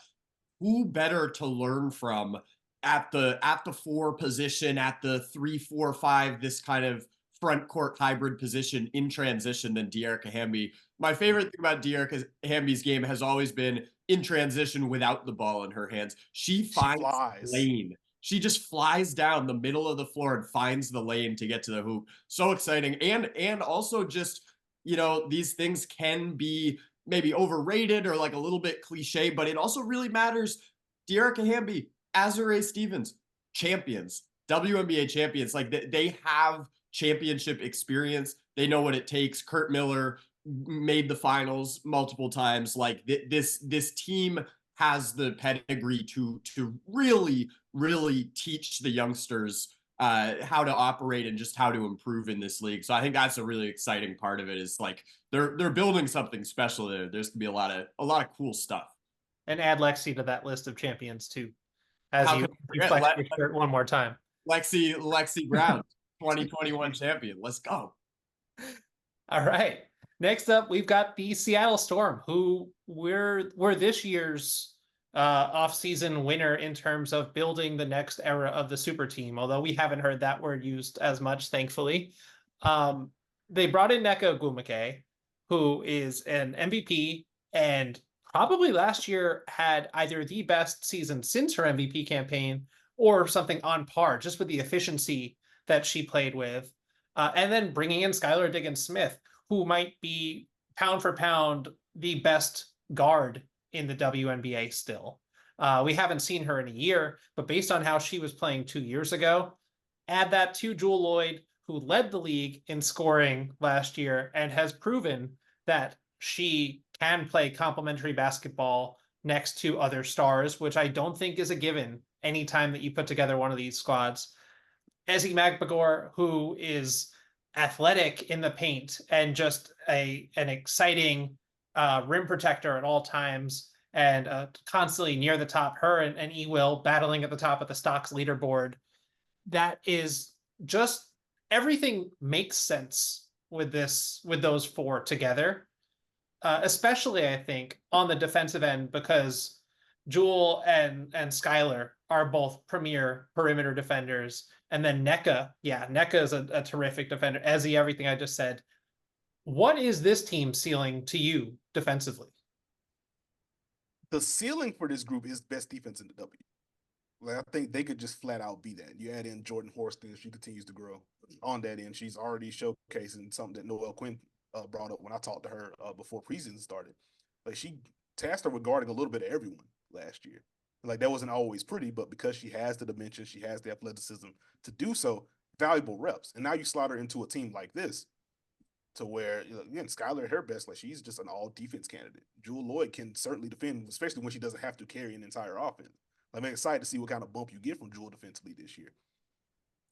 S3: Who better to learn from at the 4 position, at the 3, 4, 5, this kind of front court hybrid position in transition than De'Erica Hamby? My favorite thing about De'Erica Hamby's game has always been in transition without the ball in her hands. She finds the lane. She just flies down the middle of the floor and finds the lane to get to the hoop. So exciting. And also just, these things can be maybe overrated or like a little bit cliche, but it also really matters. De'Erica Hamby, Azrae Stevens, champions, WNBA champions. Like they have championship experience. They know what it takes. Kurt Miller made the finals multiple times. Like this team has the pedigree to really, really teach the youngsters how to operate and just how to improve in this league. So I think that's a really exciting part of it, is like they're building something special there. There's gonna be a lot of cool stuff.
S1: And add Lexi to that list of champions too, as you flex your shirt one more time.
S3: Lexi Brown, 2021 champion. Let's go.
S1: All right. Next up, we've got the Seattle Storm, who were this year's off-season winner in terms of building the next era of the super team, although we haven't heard that word used as much, thankfully. They brought in Nneka Ogwumike, who is an MVP and probably last year had either the best season since her MVP campaign or something on par, just with the efficiency that she played with. And then bringing in Skylar Diggins-Smith, who might be pound for pound the best guard in the WNBA still. We haven't seen her in a year, but based on how she was playing 2 years ago, add that to Jewell Loyd, who led the league in scoring last year and has proven that she can play complementary basketball next to other stars, which I don't think is a given anytime that you put together one of these squads. Ezi Magbagor, who is athletic in the paint and just an exciting rim protector at all times and constantly near the top. Her and E-Will battling at the top of the stocks leaderboard. That is just everything makes sense with those four together, especially I think on the defensive end because Jewell and Skylar are both premier perimeter defenders. And then Nneka is a terrific defender. Ezi, everything I just said. What is this team ceiling to you defensively?
S2: The ceiling for this group is best defense in the W. Like, I think they could just flat out be that. You add in Jordan Horston if she continues to grow on that end. She's already showcasing something that Noelle Quinn brought up when I talked to her before preseason started. Like, she tasked her with guarding a little bit of everyone last year. Like, that wasn't always pretty, but because she has the dimension, she has the athleticism to do so, valuable reps. And now you slot her into a team like this to where, again, Skylar at her best, like, she's just an all-defense candidate. Jewell Loyd can certainly defend, especially when she doesn't have to carry an entire offense. I'm excited to see what kind of bump you get from Jewell defensively this year.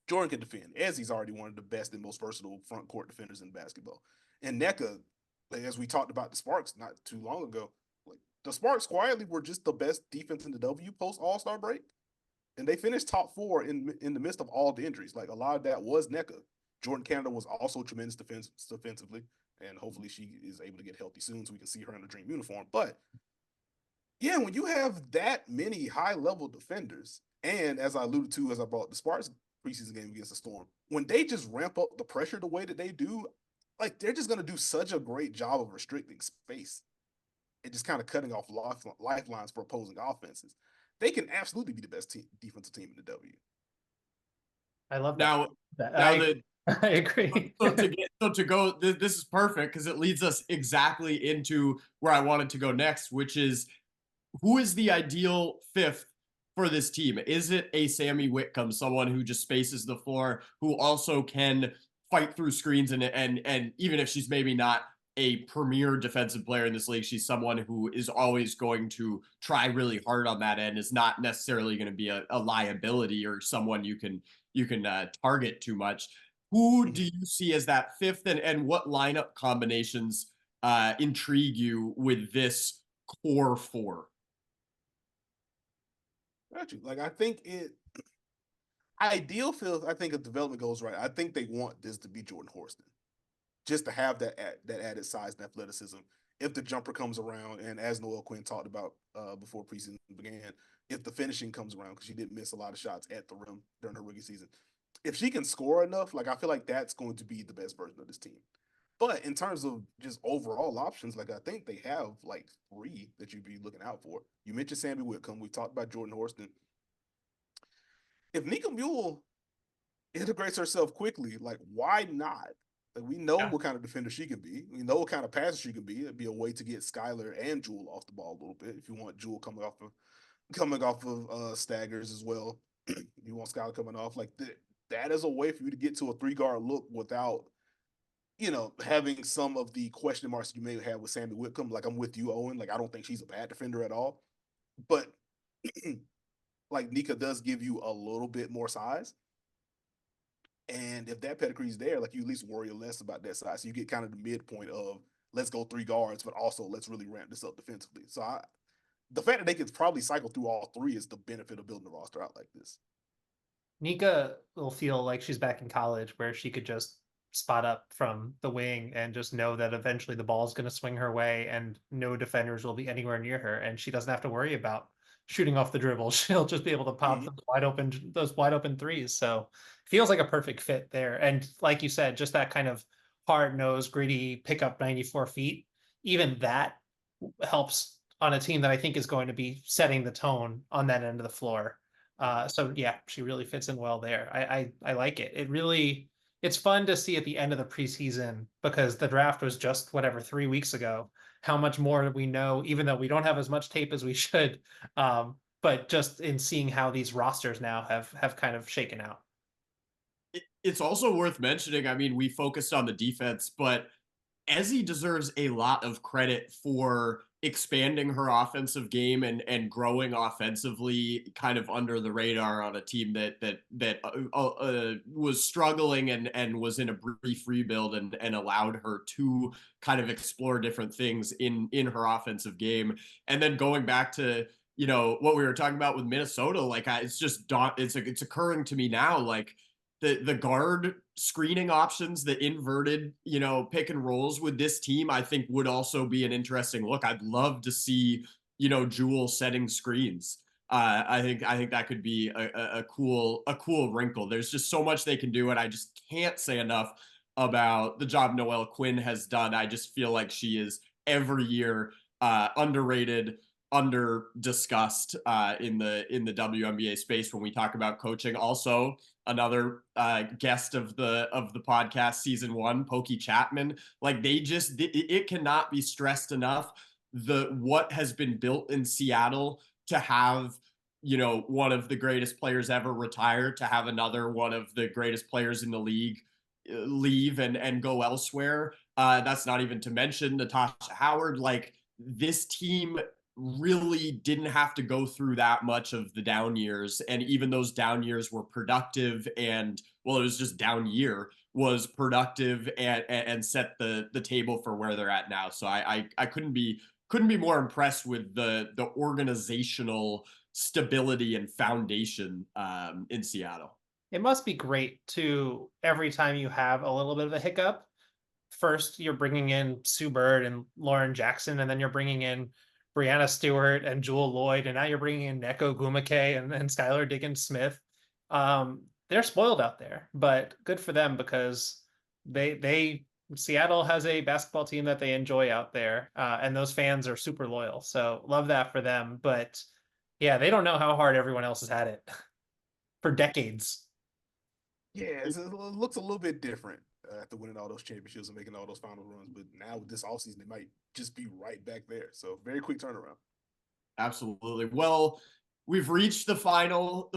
S2: Jordan can defend. Ezi's already one of the best and most versatile front court defenders in basketball. And Nneka, like, as we talked about the Sparks not too long ago, like, the Sparks quietly were just the best defense in the W post All-Star break. And they finished top 4 in the midst of all the injuries. Like, a lot of that was Nneka. Jordan Canada was also tremendous defensively. And hopefully she is able to get healthy soon so we can see her in a dream uniform. But yeah, when you have that many high-level defenders, and as I alluded to as I brought the Sparks preseason game against the Storm, when they just ramp up the pressure the way that they do, like, they're just going to do such a great job of restricting space and just kind of cutting off lifelines for opposing offenses. They can absolutely be the best defensive team in the W.
S1: I love
S3: that.
S1: I agree.
S3: This is perfect because it leads us exactly into where I wanted to go next, which is who is the ideal fifth for this team? Is it a Sammy Whitcomb, someone who just spaces the floor, who also can fight through screens and even if she's maybe not a premier defensive player in this league, she's someone who is always going to try really hard on that end, is not necessarily going to be a liability or someone you can target too much. Who do you see as that fifth, and what lineup combinations intrigue you with this core four?
S2: Actually, like, I think ideal feels, I think if development goes right, I think they want this to be Jordan Horston, just to have that added size and athleticism. If the jumper comes around, and as Noelle Quinn talked about before preseason began, if the finishing comes around, because she didn't miss a lot of shots at the rim during her rookie season, if she can score enough, like, I feel like that's going to be the best version of this team. But in terms of just overall options, like, I think they have like 3 that you'd be looking out for. You mentioned Sammy Whitcomb. We talked about Jordan Horston. If Nika Buell integrates herself quickly, like, why not? Like, we know what kind of defender she can be. We know what kind of passer she can be. It'd be a way to get Skylar and Jewell off the ball a little bit. If you want Jewell coming off of staggers as well, you want Skylar coming off, like, that is a way for you to get to a 3-guard look without, having some of the question marks you may have with Sammy Whitcomb. Like, I'm with you, Owen. Like, I don't think she's a bad defender at all. But like, Nika does give you a little bit more size. And if that pedigree is there, like, you at least worry less about that size. So you get kind of the midpoint of, let's go 3 guards, but also let's really ramp this up defensively. So the fact that they could probably cycle through all 3 is the benefit of building a roster out like this.
S1: Nika will feel like she's back in college where she could just spot up from the wing and just know that eventually the ball is going to swing her way and no defenders will be anywhere near her. And she doesn't have to worry about shooting off the dribble. She'll just be able to pop those wide open threes. So feels like a perfect fit there. And like you said, just that kind of hard nosed, gritty pick up 94 feet. Even that helps on a team that I think is going to be setting the tone on that end of the floor. So yeah, she really fits in well there. I like it. It's fun to see at the end of the preseason because the draft was just whatever 3 weeks ago. How much more we know, even though we don't have as much tape as we should. But just in seeing how these rosters now have kind of shaken out.
S3: It's also worth mentioning. I mean, we focused on the defense, but Ezzy deserves a lot of credit for expanding her offensive game and growing offensively kind of under the radar on a team that was struggling and was in a brief rebuild and allowed her to kind of explore different things in her offensive game. And then going back to what we were talking about with Minnesota, like it's occurring to me now, like the guard screening options, the inverted, pick and rolls with this team, I think would also be an interesting look. I'd love to see, Jewel setting screens. I think that could be a cool wrinkle. There's just so much they can do, and I just can't say enough about the job Noelle Quinn has done. I just feel like she is every year underrated, under discussed in the WNBA space when we talk about coaching. Also, another guest of the podcast season 1, Pokey Chapman. Like it cannot be stressed enough what has been built in Seattle to have one of the greatest players ever retire, to have another one of the greatest players in the league leave and go elsewhere. That's not even to mention Natasha Howard. Like, this team really didn't have to go through that much of the down years, and even those down years were productive, and it was just down year was productive and set the table for where they're at now. So I couldn't be more impressed with the organizational stability and foundation in Seattle.
S1: It must be great to every time you have a little bit of a hiccup. First, you're bringing in Sue Bird and Lauren Jackson, and then you're bringing in Brianna Stewart and Jewel Lloyd, and now you're bringing in Neko Gumake and Skylar Diggins-Smith. They're spoiled out there, but good for them because Seattle has a basketball team that they enjoy out there, and those fans are super loyal. So love that for them. But yeah, they don't know how hard everyone else has had it for decades.
S2: Yeah, it looks a little bit different after winning all those championships and making all those final runs. But now with this offseason, they might just be right back there. So very quick turnaround.
S3: Absolutely. Well, we've reached the final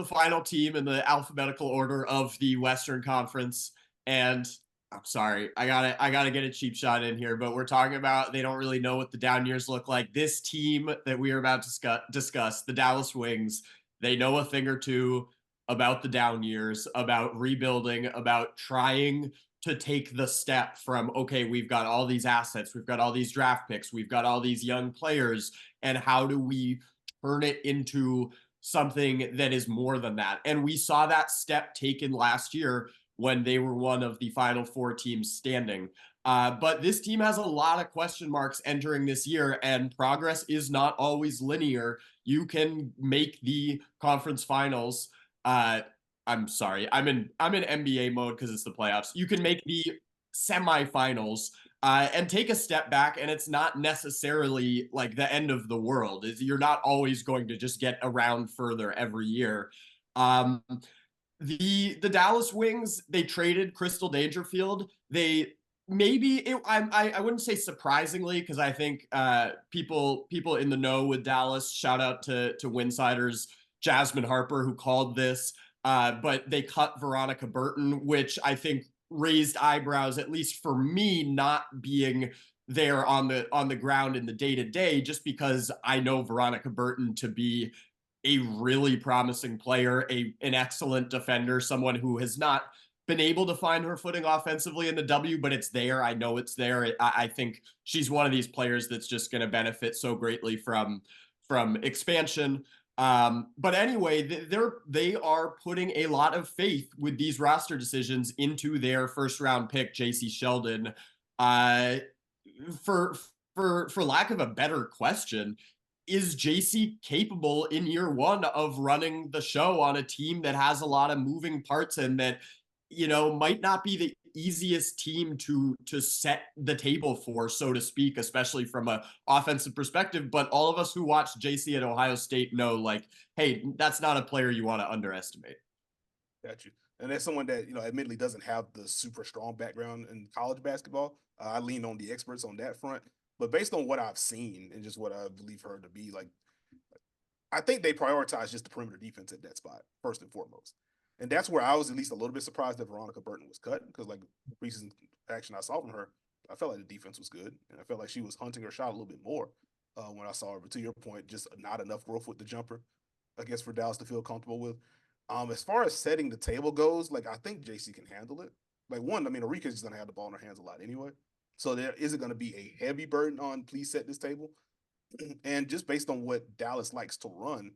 S3: team in the alphabetical order of the Western Conference. And I'm sorry, I gotta get a cheap shot in here, but we're talking about they don't really know what the down years look like. This team that we are about to discuss, the Dallas Wings, they know a thing or two about the down years, about rebuilding, about trying to take the step from, okay, we've got all these assets, we've got all these draft picks, we've got all these young players, and how do we turn it into something that is more than that? And we saw that step taken last year when they were one of the final 4 teams standing. But this team has a lot of question marks entering this year, and progress is not always linear. You can make the conference finals. I'm sorry, I'm in NBA mode because it's the playoffs. You can make the semifinals and take a step back, and it's not necessarily like the end of the world. You're not always going to just get around further every year. The Dallas Wings, they traded Crystal Dangerfield. I wouldn't say surprisingly, because I think people in the know with Dallas, shout out to Winsiders Jasmine Harper, who called this, but they cut Veronica Burton, which I think raised eyebrows, at least for me, not being there on the ground in the day-to-day, just because I know Veronica Burton to be a really promising player, an excellent defender, someone who has not been able to find her footing offensively in the W, but it's there. I know it's there. I think she's one of these players that's just going to benefit so greatly from expansion. But anyway, they are putting a lot of faith with these roster decisions into their first round pick, JC Sheldon. For lack of a better question, is JC capable in year one of running the show on a team that has a lot of moving parts and that, you know, might not be the easiest team to set the table for, so to speak, especially from a offensive perspective. But all of us who watched JC at Ohio State know, like, hey, that's not a player you want to underestimate.
S2: Got you. And that's someone that, admittedly doesn't have the super strong background in college basketball. I lean on the experts on that front. But based on what I've seen and just what I believe her to be, like, I think they prioritize just the perimeter defense at that spot, first and foremost. And that's where I was at least a little bit surprised that Veronica Burton was cut, because, like, the preseason action I saw from her, I felt like the defense was good. And I felt like she was hunting her shot a little bit more when I saw her. But to your point, just not enough growth with the jumper, I guess, for Dallas to feel comfortable with. As far as setting the table goes, like, I think JC can handle it. Like, one, I mean, Arika is just gonna have the ball in her hands a lot anyway. So there isn't gonna be a heavy burden on please set this table. And just based on what Dallas likes to run,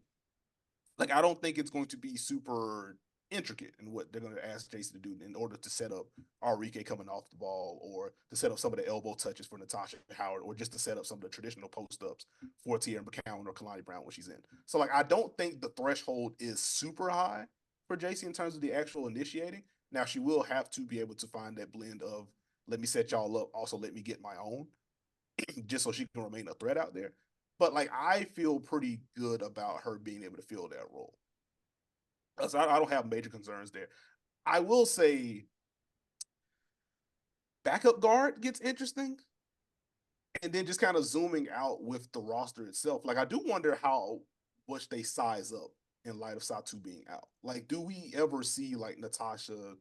S2: like, I don't think it's going to be super intricate in what they're going to ask Jason to do in order to set up Arike coming off the ball, or to set up some of the elbow touches for Natasha Howard, or just to set up some of the traditional post ups for Tierra McCowan or Kalani Brown when she's in. So, like, I don't think the threshold is super high for JC in terms of the actual initiating. Now, she will have to be able to find that blend of, let me set y'all up, also let me get my own, just so she can remain a threat out there. But, like, I feel pretty good about her being able to fill that role. So I don't have major concerns there. I will say backup guard gets interesting. And then just kind of zooming out with the roster itself. Like, I do wonder how much they size up in light of Satu being out. Like, do we ever see, like, Natasha,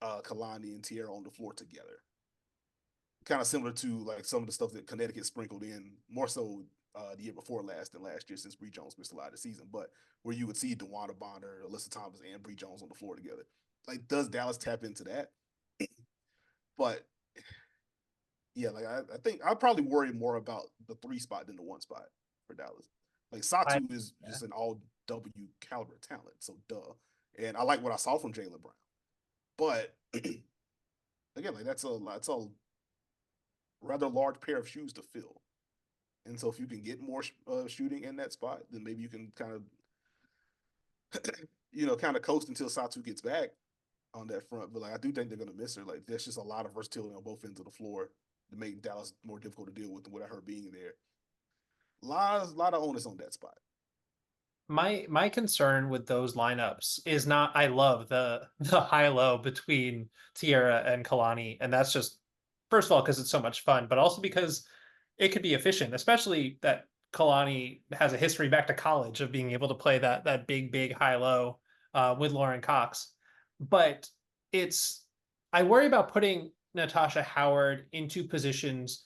S2: Kalani, and Tierra on the floor together? Kind of similar to, like, some of the stuff that Connecticut sprinkled in, more so the year before last than last year, since Bree Jones missed a lot of the season, but where you would see DeWanda Bonner, Alyssa Thomas, and Bree Jones on the floor together. Like, does Dallas tap into that? But yeah, like, I think I'd probably worry more about the 3 spot than the 1 spot for Dallas. Like, Satu is just an all W caliber talent, so duh. And I like what I saw from Jaylen Brown, but again, like, that's a rather large pair of shoes to fill. And so if you can get more shooting in that spot, then maybe you can kind of coast until Satu gets back on that front. But, like, I do think they're going to miss her. Like, there's just a lot of versatility on both ends of the floor to make Dallas more difficult to deal with without her being there. Lot of onus on that spot.
S1: My concern with those lineups is not, I love the high low between Tierra and Kalani, and that's just, first of all, because it's so much fun, but also because it could be efficient, especially that Kalani has a history back to college of being able to play that big high low with Lauren Cox. But I worry about putting Natasha Howard into positions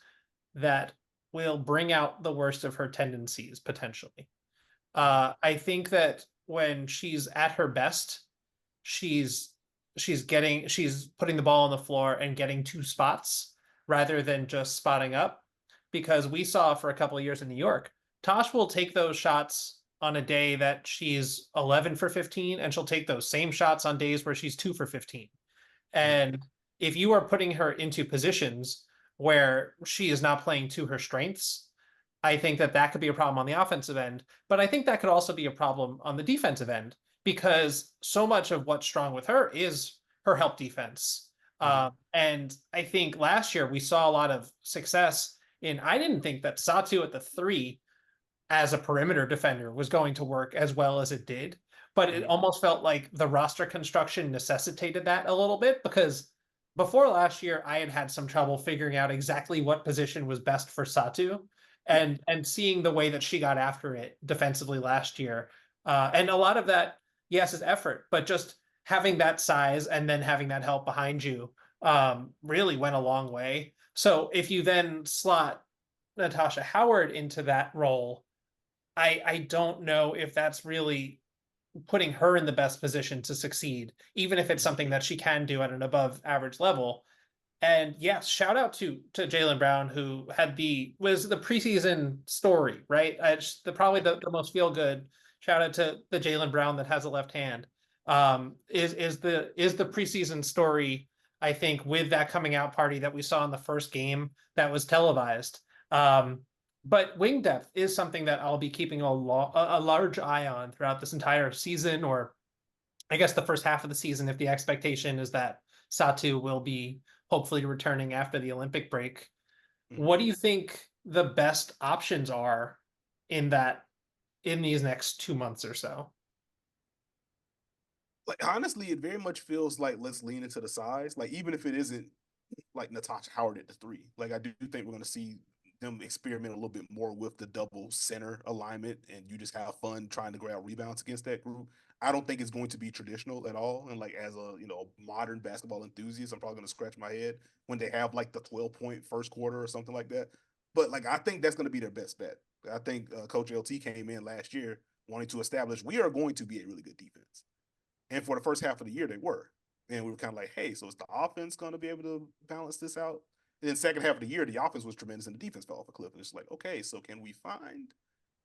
S1: that will bring out the worst of her tendencies potentially. I think that when she's at her best, she's putting the ball on the floor and getting 2 spots rather than just spotting up. Because we saw for a couple of years in New York, Tosh will take those shots on a day that she's 11 for 15, and she'll take those same shots on days where she's 2 for 15. And if you are putting her into positions where she is not playing to her strengths, I think that could be a problem on the offensive end, but I think that could also be a problem on the defensive end, because so much of what's strong with her is her help defense. And I think last year we saw a lot of success I didn't think that Satu at the 3 as a perimeter defender was going to work as well as it did, but it almost felt like the roster construction necessitated that a little bit, because before last year, I had some trouble figuring out exactly what position was best for Satu. And seeing the way that she got after it defensively last year. And a lot of that, yes, is effort, but just having that size and then having that help behind you really went a long way. So if you then slot Natasha Howard into that role, I don't know if that's really putting her in the best position to succeed, even if it's something that she can do at an above average level. And yes, shout out to Jaylen Brown, who was the preseason story, right? Probably the most feel good. Shout out to the Jaylen Brown that has a left hand. Is the preseason story, I think, with that coming out party that we saw in the first game that was televised. But wing depth is something that I'll be keeping a large eye on throughout this entire season, or I guess the first half of the season, if the expectation is that Satu will be hopefully returning after the Olympic break.
S2: Mhm.
S1: What do you think the best options are in these next 2 months or so?
S2: Like honestly, it very much feels like let's lean into the size. Like even if it isn't like Natasha Howard at the three, like I do think we're going to see them experiment a little bit more with the double center alignment, and you just have fun trying to grab rebounds against that group. I don't think it's going to be traditional at all. And like as a modern basketball enthusiast, I'm probably going to scratch my head when they have like the 12-point first quarter or something like that. But like I think that's going to be their best bet. I think Coach LT came in last year wanting to establish we are going to be a really good defense. And for the first half of the year, they were. And we were kind of like, hey, so is the offense going to be able to balance this out? And then second half of the year, the offense was tremendous and the defense fell off a cliff. And it's like, okay, so can we find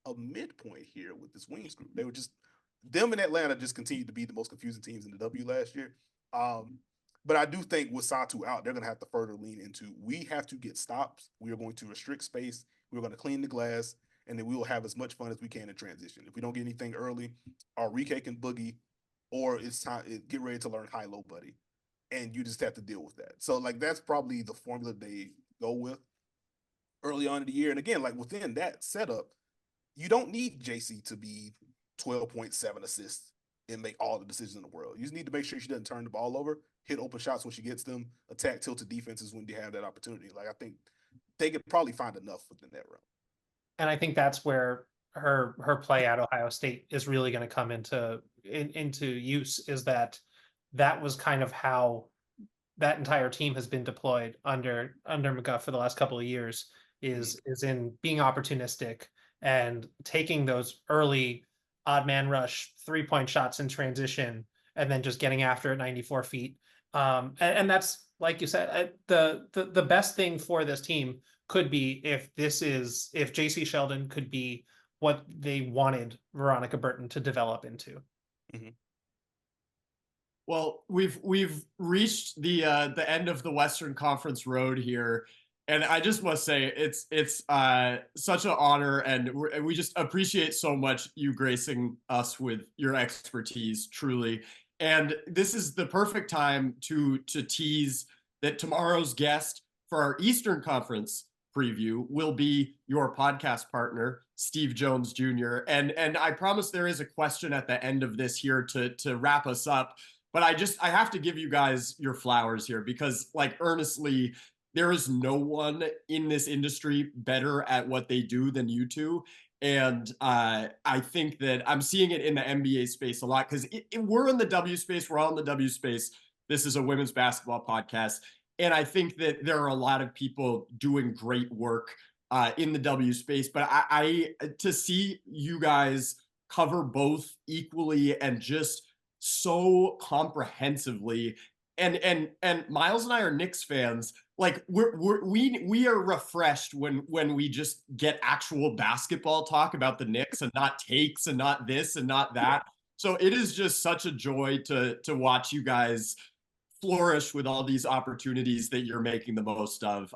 S2: a midpoint here with this wings group? They were just them in Atlanta just continued to be the most confusing teams in the W last year. But I do think with Satu out, they're going to have to further lean into we have to get stops. We are going to restrict space. We're going to clean the glass, and then we will have as much fun as we can in transition. If we don't get anything early, our Rike can boogie, or it's time get ready to learn high low buddy, and you just have to deal with that. So like that's probably the formula they go with early on in the year. And again, like within that setup, you don't need JC to be 12.7 assists and make all the decisions in the world. You just need to make sure she doesn't turn the ball over, hit open shots when she gets them, attack tilted defenses when you have that opportunity. Like I think they could probably find enough within that realm.
S1: And I think that's where her play at Ohio State is really going to come into use, is that was kind of how that entire team has been deployed under McGuff for the last couple of years, is in being opportunistic and taking those early odd man rush 3-point shots in transition and then just getting after it 94 feet. And that's like you said, the best thing for this team could be if JC Sheldon could be what they wanted Veronica Burton to develop into.
S2: Mm-hmm.
S3: Well, we've reached the end of the Western Conference road here, and I just must say it's such an honor, and we just appreciate so much you gracing us with your expertise, truly. And this is the perfect time to tease that tomorrow's guest for our Eastern Conference preview will be your podcast partner, Steve Jones Jr. And I promise there is a question at the end of this here to wrap us up. But I have to give you guys your flowers here because, like, earnestly, there is no one in this industry better at what they do than you two. And I think that I'm seeing it in the NBA space a lot because we're in the W space. We're all in the W space. This is a women's basketball podcast. And I think that there are a lot of people doing great work in the W space. But I to see you guys cover both equally and just so comprehensively. And Miles and I are Knicks fans. Like we are refreshed when we just get actual basketball talk about the Knicks and not takes and not this and not that. So it is just such a joy to watch you guys flourish with all these opportunities that you're making the most of.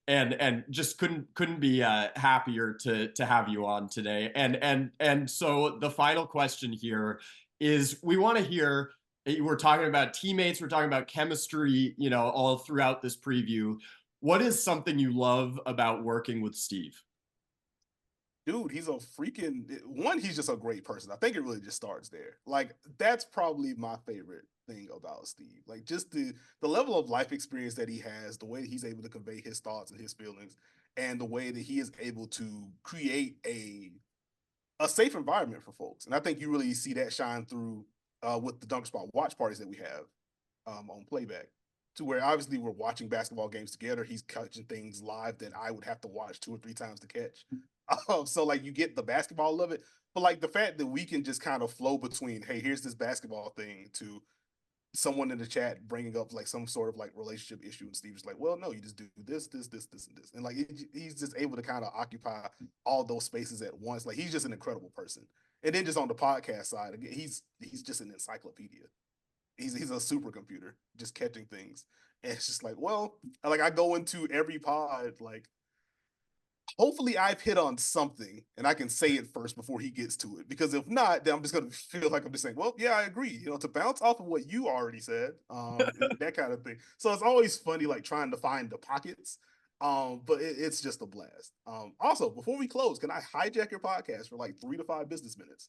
S3: And just couldn't be happier to have you on today. And so the final question here is we want to hear, we're talking about teammates, we're talking about chemistry, all throughout this preview. What is something you love about working with Steve?
S2: Dude, he's a freaking one. He's just a great person. I think it really just starts there. Like that's probably my favorite thing about Steve. Like just the level of life experience that he has, the way he's able to convey his thoughts and his feelings, and the way that he is able to create a safe environment for folks. And I think you really see that shine through with the Dunk Spot watch parties that we have on playback. To where obviously we're watching basketball games together. He's catching things live that I would have to watch 2 or 3 times to catch. So like you get the basketball of it, but like the fact that we can just kind of flow between, hey, here's this basketball thing to someone in the chat bringing up like some sort of like relationship issue, and Steve's like, well, no, you just do this, this, this, this, and this, and like he's just able to kind of occupy all those spaces at once. Like he's just an incredible person. And then just on the podcast side, again, he's just an encyclopedia. He's a supercomputer, just catching things. And it's just like, well, like I go into every pod like hopefully I've hit on something and I can say it first before he gets to it. Because if not, then I'm just gonna feel like I'm just saying, well, yeah, I agree. To bounce off of what you already said, that kind of thing. So it's always funny, like trying to find the pockets. But it's just a blast. Also, before we close, can I hijack your podcast for like 3 to 5 business minutes?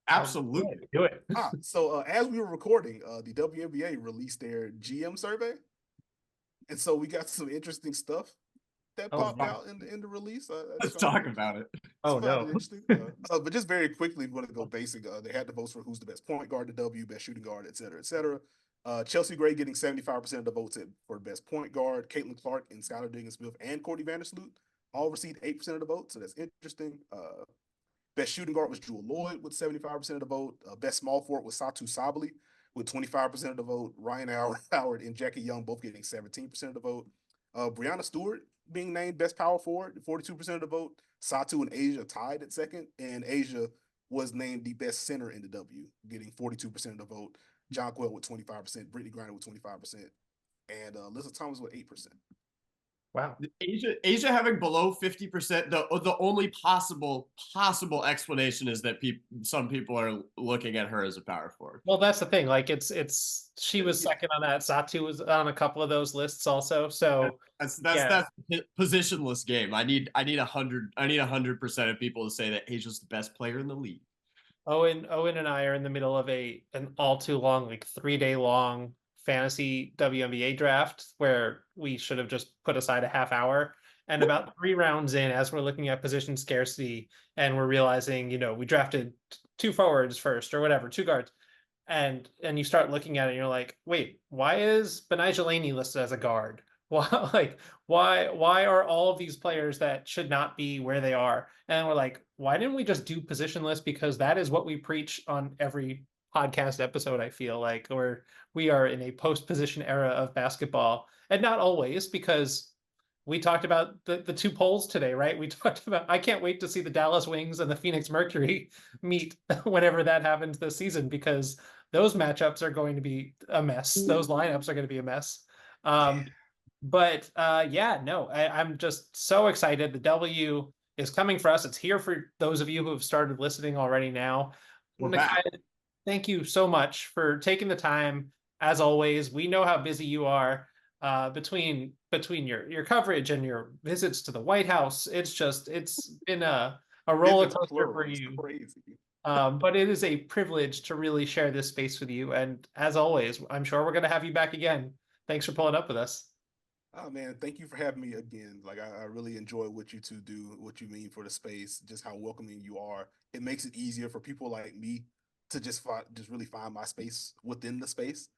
S3: Absolutely.
S1: Do it.
S2: So as we were recording, the WNBA released their GM survey, and so we got some interesting stuff that
S1: Oh,
S2: popped
S1: no.
S2: out in the release.
S3: Let's talk about it.
S1: Oh,
S2: Found
S1: no.
S2: it interesting. But just very quickly, we want to go basic. They had the votes for who's the best point guard, the W, best shooting guard, et cetera, et cetera. Chelsea Gray getting 75% of the votes for the best point guard. Caitlin Clark and Skylar Diggins-Smith and Courtney Vandersloot all received 8% of the vote, so that's interesting. Best shooting guard was Jewel Lloyd with 75% of the vote. Best small forward was Satu Sabali with 25% of the vote. Ryan Howard and Jackie Young both getting 17% of the vote. Brianna Stewart being named best power forward, 42% of the vote. Satu and Asia tied at second, and Asia was named the best center in the W, getting 42% of the vote. John Quell with 25%, Brittany Griner with 25%, and Alyssa Thomas with 8%.
S1: Wow.
S3: Asia having below 50%. The only possible explanation is that some people are looking at her as a power forward.
S1: Well, that's the thing. Like she was second on that. Satu was on a couple of those lists also. So
S3: That's
S1: yeah.
S3: positionless game. I need 100% of people to say that Asia's the best player in the league.
S1: Owen and I are in the middle of an all too long, like 3-day long fantasy WNBA draft where we should have just put aside a half hour. And about 3 rounds in, as we're looking at position scarcity and we're realizing, we drafted 2 forwards first or whatever, 2 guards. And you start looking at it and you're like, wait, why is Benijah Laney listed as a guard? Why are all of these players that should not be where they are? And we're like, why didn't we just do positionless? Because that is what we preach on every podcast episode. I feel like, or we are in a post position era of basketball, and not always, because we talked about the 2 polls today, right? We talked about, I can't wait to see the Dallas Wings and the Phoenix Mercury meet whenever that happens this season, because those matchups are going to be a mess. Those lineups are going to be a mess. But yeah, no, I'm just so excited. The W is coming for us. It's here for those of you who have started listening already now.
S3: We're back.
S1: Thank you so much for taking the time. As always, we know how busy you are between your coverage and your visits to the White House. It's been a roller coaster for you.
S2: Crazy.
S1: But it is a privilege to really share this space with you. And as always, I'm sure we're going to have you back again. Thanks for pulling up with us.
S2: Oh man, thank you for having me again. Like I really enjoy what you two do, what you mean for the space, just how welcoming you are. It makes it easier for people like me to just really find my space within the space.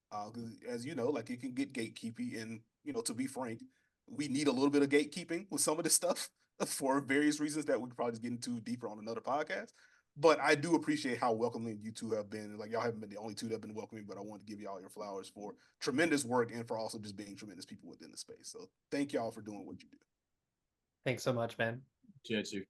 S2: Because as you know, like it can get gatekeepy, and to be frank, we need a little bit of gatekeeping with some of this stuff for various reasons that we could probably just get into deeper on another podcast. But I do appreciate how welcoming you two have been. Like y'all haven't been the only two that have been welcoming, but I want to give y'all your flowers for tremendous work and for also just being tremendous people within the space. So thank y'all for doing what you do.
S1: Thanks so much, man.
S3: Cheers, you.